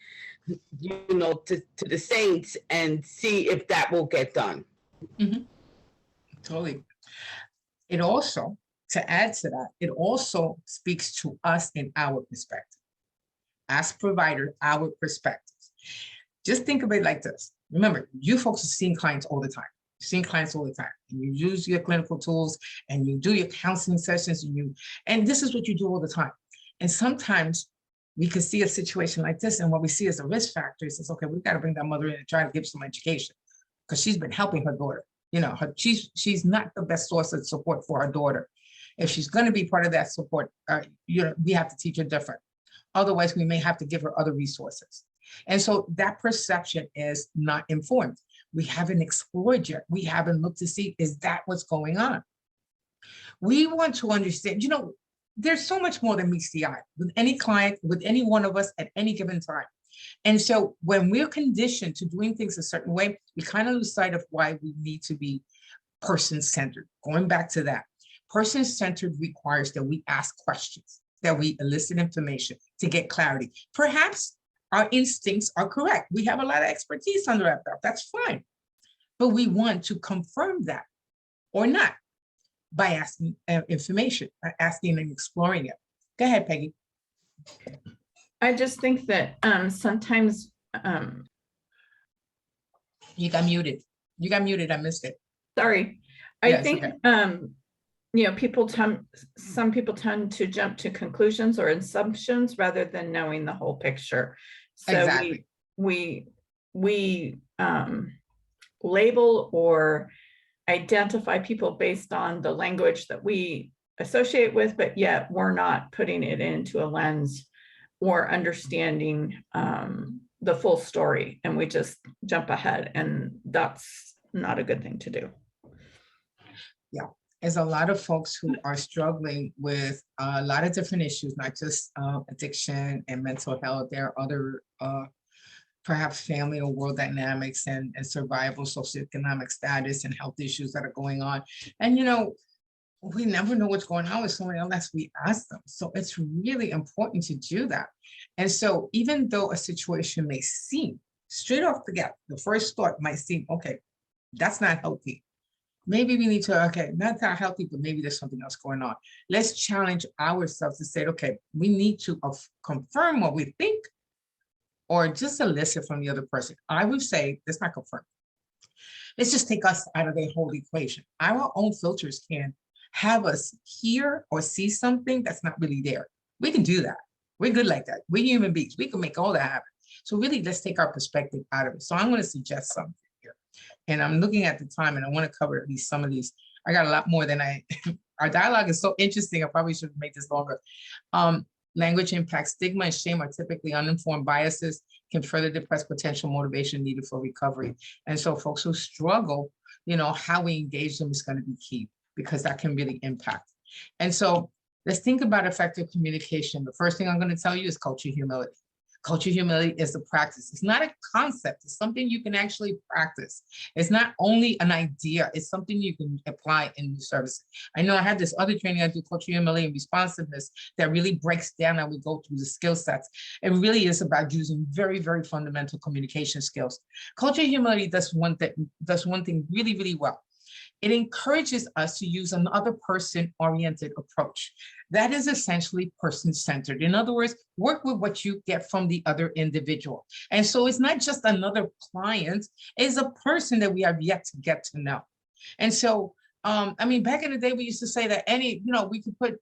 to the saints and see if that will get done. Mm-hmm. Totally. It also, to add to that, it also speaks to us in our perspective. As providers, our perspectives. Just think of it like this. Remember, you folks are seeing clients all the time. Seeing clients all the time. And you use your clinical tools and you do your counseling sessions and this is what you do all the time. And sometimes we could see a situation like this, and what we see as a risk factor is, okay, we've got to bring that mother in and try to give some education because she's been helping her daughter. She's not the best source of support for her daughter. If she's going to be part of that support, we have to teach her different. Otherwise, we may have to give her other resources. And so that perception is not informed. We haven't explored yet. We haven't looked to see, is that what's going on? We want to understand, there's so much more than meets the eye with any client, with any one of us at any given time. And so when we're conditioned to doing things a certain way, we kind of lose sight of why we need to be person-centered. Going back to that, person-centered requires that we ask questions, that we elicit information to get clarity. Perhaps our instincts are correct. We have a lot of expertise under our belt. That's fine. But we want to confirm that or not by asking information, asking and exploring it. Go ahead, Peggy. I just think that sometimes you got muted. I missed it. Sorry. I think okay. Some people tend to jump to conclusions or assumptions rather than knowing the whole picture. So exactly. we label or identify people based on the language that we associate with, but yet we're not putting it into a lens or understanding the full story, and we just jump ahead, and that's not a good thing to do. Yeah, there's a lot of folks who are struggling with a lot of different issues, not just addiction and mental health. There are other perhaps family or world dynamics and survival, socioeconomic status and health issues that are going on. And we never know what's going on with someone unless we ask them. So it's really important to do that. And so even though a situation may seem straight off the gap, the first thought might seem, okay, that's not healthy. Maybe we need to, okay, not that healthy, but maybe there's something else going on. Let's challenge ourselves to say, okay, we need to confirm what we think or just elicit from the other person. I would say, let's not confirm. Let's just take us out of the whole equation. Our own filters can have us hear or see something that's not really there. We can do that. We're good like that. We're human beings. We can make all that happen. So really, let's take our perspective out of it. So I'm going to suggest something here. And I'm looking at the time, and I want to cover at least some of these. I got a lot more than our dialogue is so interesting. I probably should have made this longer. language impacts. Stigma and shame are typically uninformed biases, can further depress potential motivation needed for recovery. And so folks who struggle, how we engage them is going to be key, because that can really impact. And so let's think about effective communication. The first thing I'm going to tell you is culture humility. Culture humility is a practice. It's not a concept. It's something you can actually practice. It's not only an idea. It's something you can apply in your services. I know I had this other training I do, culture humility and responsiveness, that really breaks down how we go through the skill sets. It really is about using very, very fundamental communication skills. Culture humility does one thing really, really well. It encourages us to use another person-oriented approach. That is essentially person-centered. In other words, work with what you get from the other individual. And so it's not just another client, it's a person that we have yet to get to know. And so, I mean, back in the day, we used to say that we could put,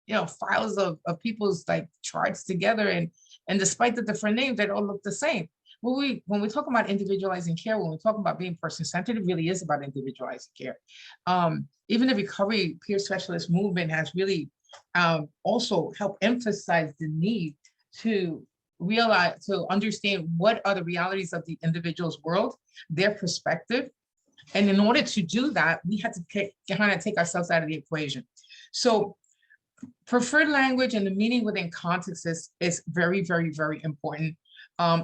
files of people's like charts together, and despite the different names, they all look the same. When we talk about individualizing care, when we talk about being person-centered, it really is about individualizing care. Even the recovery peer specialist movement has really also helped emphasize the need to understand what are the realities of the individual's world, their perspective. And in order to do that, we had to kind of take ourselves out of the equation. So preferred language and the meaning within context is very, very, very important.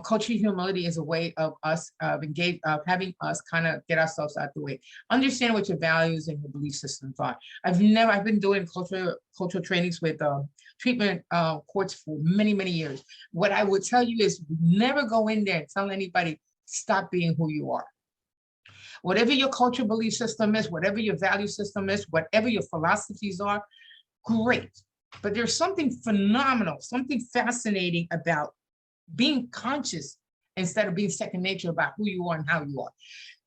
Culture humility is a way of us having us kind of get ourselves out the way. Understand what your values and your belief systems are. I've been doing cultural trainings with treatment courts for many, many years. What I would tell you is never go in there and tell anybody, stop being who you are. Whatever your cultural belief system is, whatever your value system is, whatever your philosophies are, great. But there's something phenomenal, something fascinating about being conscious instead of being second nature about who you are and how you are.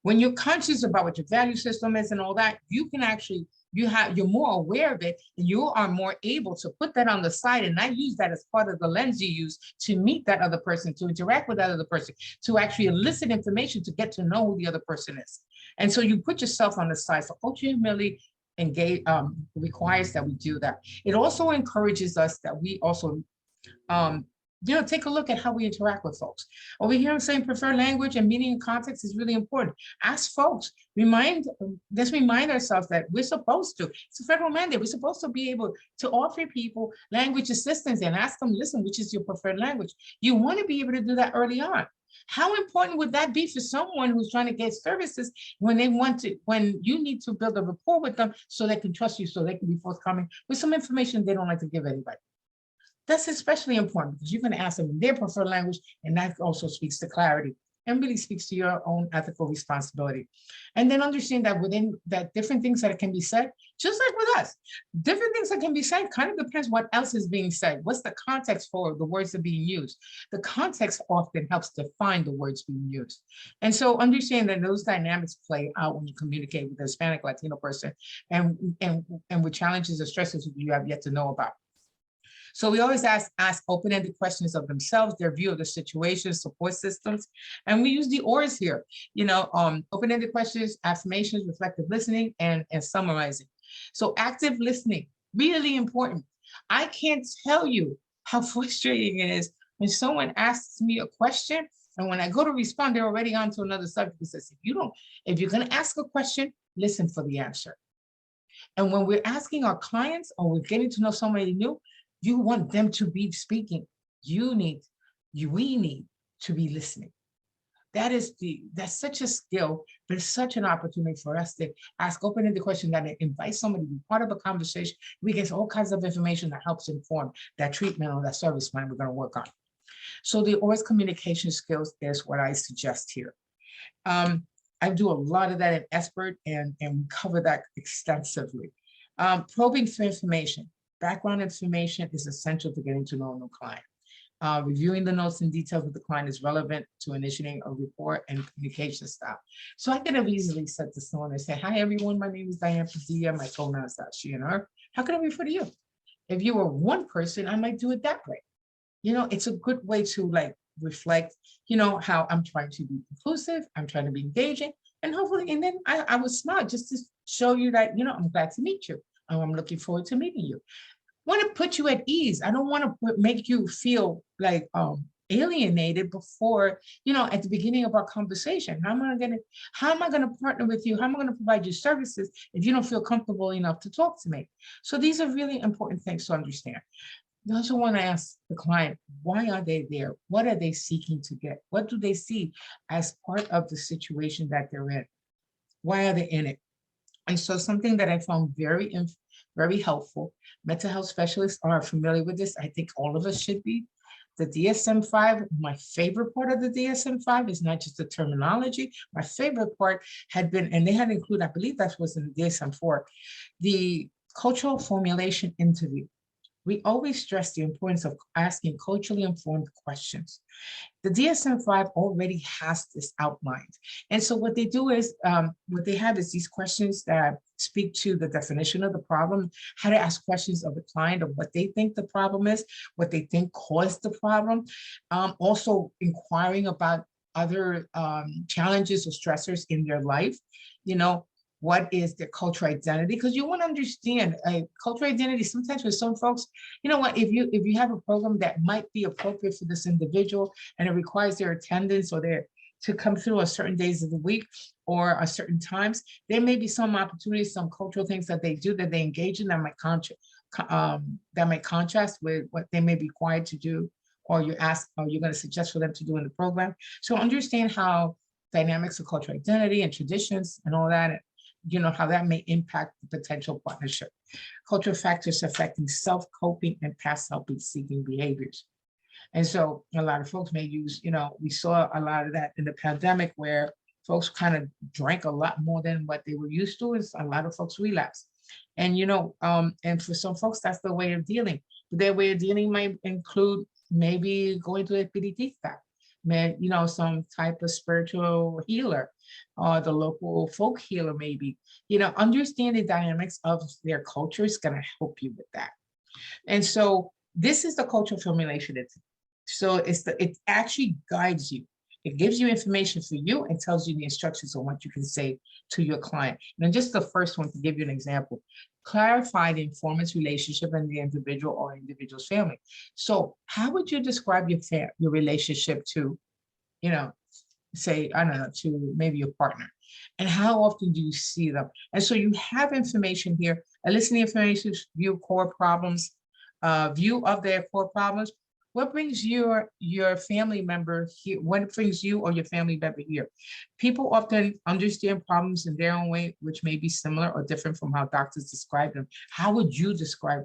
When you're conscious about what your value system is and all that, you can actually, you're more aware of it, and you are more able to put that on the side and not use that as part of the lens you use to meet that other person, to interact with that other person, to actually elicit information to get to know who the other person is. And so you put yourself on the side. So culture humility requires that we do that. It also encourages us that we also take a look at how we interact with folks. Over here, I'm saying preferred language and meaning and context is really important. Ask folks, let's remind ourselves that we're supposed to, it's a federal mandate, we're supposed to be able to offer people language assistance and ask them, listen, which is your preferred language? You want to be able to do that early on. How important would that be for someone who's trying to get services when you need to build a rapport with them so they can trust you, so they can be forthcoming with some information they don't like to give anybody? That's especially important because you can ask them in their preferred language, and that also speaks to clarity and really speaks to your own ethical responsibility. And then understand that within that, different things that can be said, just like with us, different things that can be said kind of depends what else is being said. What's the context for the words that are being used? The context often helps define the words being used. And so understand that those dynamics play out when you communicate with a Hispanic Latino person and with challenges or stresses you have yet to know about. So we always ask open-ended questions of themselves, their view of the situation, support systems, and we use the ORs here. Open-ended questions, affirmations, reflective listening, and summarizing. So active listening, really important. I can't tell you how frustrating it is when someone asks me a question, and when I go to respond, they're already on to another subject. It says, if you're going to ask a question, listen for the answer. And when we're asking our clients or we're getting to know somebody new, you want them to be speaking. We need to be listening. That's such a skill, but it's such an opportunity for us to ask open-ended questions that invite somebody to be part of a conversation. We get all kinds of information that helps inform that treatment or that service plan we're going to work on. So the ORS communication skills is what I suggest here. I do a lot of that at Expert and cover that extensively. Probing for information. Background information is essential to getting to know a new client. Reviewing the notes and details with the client is relevant to initiating a report and communication style. So I could have easily said to someone and say, hi, everyone, my name is Diane Padilla. My pronouns are she and her. How can I refer to you? If you were one person, I might do it that way. It's a good way to reflect, how I'm trying to be inclusive, I'm trying to be engaging, and hopefully, and then I would smile just to show you that, I'm glad to meet you. I'm looking forward to meeting you. want to put you at ease. I don't want to make you feel like alienated before, at the beginning of our conversation. How am I gonna partner with you? How am I gonna provide you services if you don't feel comfortable enough to talk to me? So these are really important things to understand. You also want to ask the client, why are they there? What are they seeking to get? What do they see as part of the situation that they're in? Why are they in it? And so something that I found very helpful, mental health specialists are familiar with this. I think all of us should be. The DSM-5, my favorite part of the DSM-5 is not just the terminology. My favorite part had been, and they had included, I believe that was in the DSM-4, the cultural formulation interview. We always stress the importance of asking culturally informed questions. The DSM-5 already has this outlined. And so what they do is, what they have is these questions that speak to the definition of the problem, how to ask questions of the client of what they think the problem is, what they think caused the problem. Also inquiring about other challenges or stressors in their life, what is their cultural identity? Because you want to understand cultural identity. Sometimes with some folks, if you have a program that might be appropriate for this individual and it requires their attendance or to come through on certain days of the week or at certain times, there may be some opportunities, some cultural things that they do that they engage in that might contrast with what they may be required to do, or you're going to suggest for them to do in the program. So understand how dynamics of cultural identity and traditions and all that, how that may impact the potential partnership. Cultural factors affecting self-coping and past help-seeking behaviors. And so a lot of folks may use, we saw a lot of that in the pandemic where folks kind of drank a lot more than what they were used to. Is a lot of folks relapse. And, and for some folks, that's the way of dealing. Their way of dealing might include maybe going to a espiritista, some type of spiritual healer, or the local folk healer maybe. Understanding dynamics of their culture is going to help you with that. And so this is the cultural formulation. So it actually guides you. It gives you information for you and tells you the instructions on what you can say to your client. And just the first one, to give you an example, clarify the informant's relationship and the individual or individual's family. So how would you describe your relationship to, say, I don't know, to maybe your partner? And how often do you see them? And so you have information here, a listening information, view core problems, view of their core problems. What brings your family member here? What brings you or your family member here? People often understand problems in their own way, which may be similar or different from how doctors describe them. How would you describe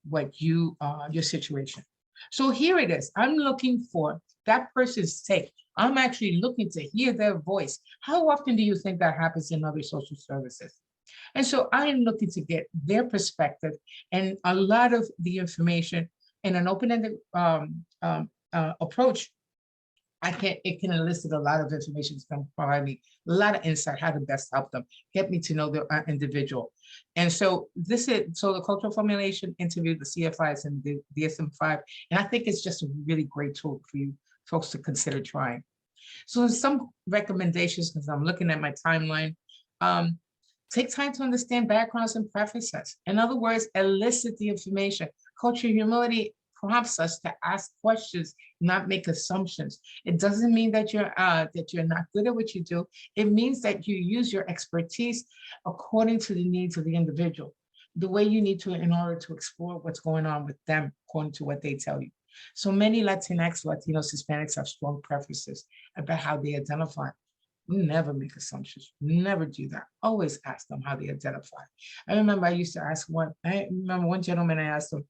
what your situation? So here it is. I'm looking for that person's take. I'm actually looking to hear their voice. How often do you think that happens in other social services? And so I am looking to get their perspective and a lot of the information in an open-ended approach. It can elicit a lot of information to provide me a lot of insight how to best help them, get me to know the individual. And so the cultural formulation interview, the CFIs and the DSM-5, and I think it's just a really great tool for you folks to consider trying. So some recommendations, because I'm looking at my timeline. Take time to understand backgrounds and preferences. In other words, elicit the information. Cultural humility prompts us to ask questions, not make assumptions. It doesn't mean that you're not good at what you do. It means that you use your expertise according to the needs of the individual, the way you need to in order to explore what's going on with them according to what they tell you. So many Latinx, Latinos, Hispanics have strong preferences about how they identify. We never make assumptions. Never do that. Always ask them how they identify. I remember I used to ask one gentleman, I asked him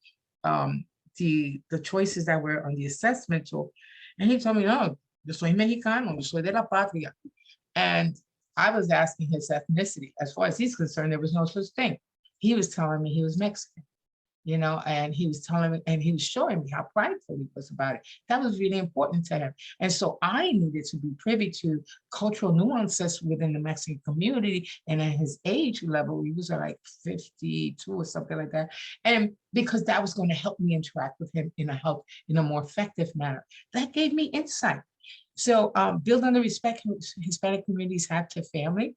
the choices that were on the assessment tool. And he told me, no, yo soy mexicano, yo soy de la patria. And I was asking his ethnicity. As far as he's concerned, there was no such thing. He was telling me he was Mexican. And he was telling me, and he was showing me how prideful he was about it. That was really important to him. And so I needed to be privy to cultural nuances within the Mexican community. And at his age level, he was like 52 or something like that. And because that was going to help me interact with him in a more effective manner. That gave me insight. So build on the respect Hispanic communities have to family.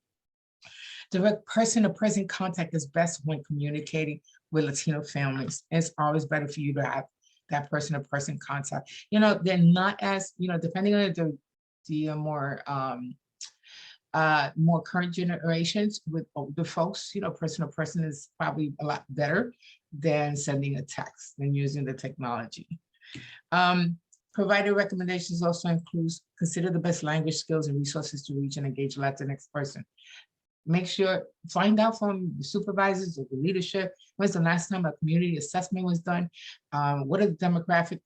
Direct person-to-person contact is best when communicating with Latino families. It's always better for you to have that person-to-person contact. You know, they're not as, you know, depending on the more current generations with older folks, you know, person-to-person is probably a lot better than sending a text and using the technology. Provided recommendations also includes consider the best language skills and resources to reach and engage a Latinx person. Make sure, find out from the supervisors or the leadership, when's the last time a community assessment was done? What are the demographics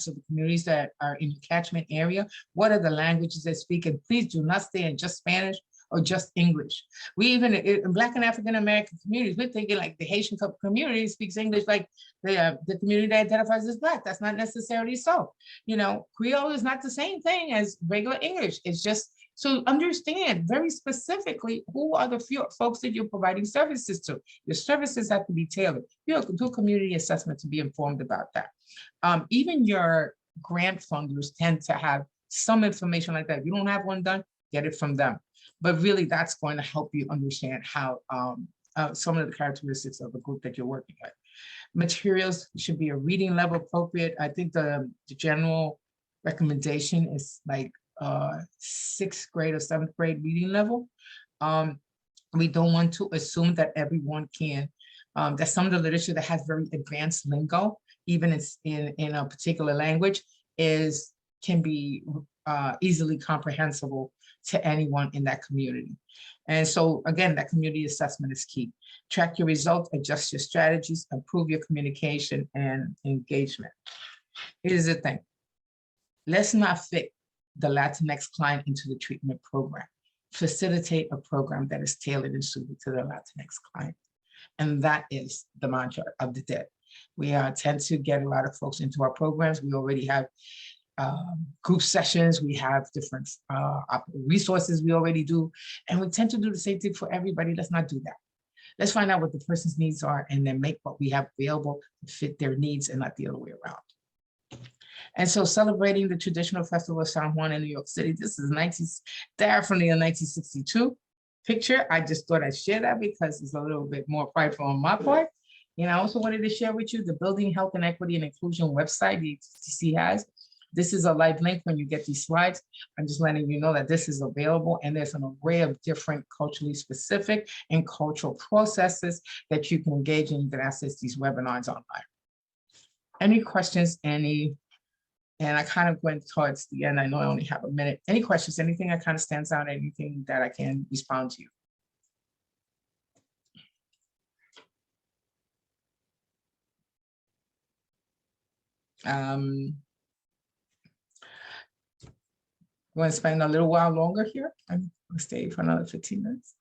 of the communities that are in your catchment area? What are the languages they speak? And please do not stay in just Spanish or just English. We even, in Black and African American communities, we're thinking like the Haitian community speaks English like the community that identifies as Black. That's not necessarily so. You know, Creole is not the same thing as regular English. It's just, so understand very specifically who are the few folks that you're providing services to. Your services have to be tailored. You have to do community assessment to be informed about that. Even your grant funders tend to have some information like that. If you don't have one done, get it from them. But really, that's going to help you understand how some of the characteristics of the group that you're working with. Materials should be a reading level appropriate. I think the general recommendation is like 6th grade or 7th grade reading level. We don't want to assume that everyone can, that some of the literature that has very advanced lingo, even in a particular language, can be easily comprehensible to anyone in that community. And so again, that community assessment is key. Track your results, adjust your strategies, improve your communication and engagement. Here's the thing. Let's not fit the Latinx client into the treatment program. Facilitate a program that is tailored and suited to the Latinx client. And that is the mantra of the day. We tend to get a lot of folks into our programs. We already have group sessions, we have different resources we already do, and we tend to do the same thing for everybody. Let's not do that. Let's find out what the person's needs are and then make what we have available to fit their needs and not the other way around. And so celebrating the traditional festival of San Juan in New York City, this is definitely a 1962 picture. I just thought I'd share that because it's a little bit more prideful on my part. And I also wanted to share with you the Building Health and Equity and Inclusion website the ATTC has. This is a live link when you get these slides. I'm just letting you know that this is available and there's an array of different culturally specific and cultural processes that you can engage in. You can access these webinars online. Any questions, and I kind of went towards the end. I know I only have a minute. Any questions, anything that kind of stands out, anything that I can respond to you? We're going to spend a little while longer here. I'm going to stay for another 15 minutes.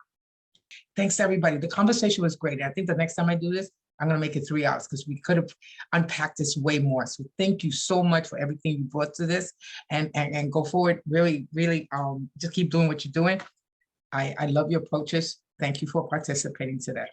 Thanks, everybody. The conversation was great. I think the next time I do this, I'm going to make it 3 hours because we could have unpacked this way more. So thank you so much for everything you brought to this, and go forward. Really, really, just keep doing what you're doing. I love your approaches. Thank you for participating today.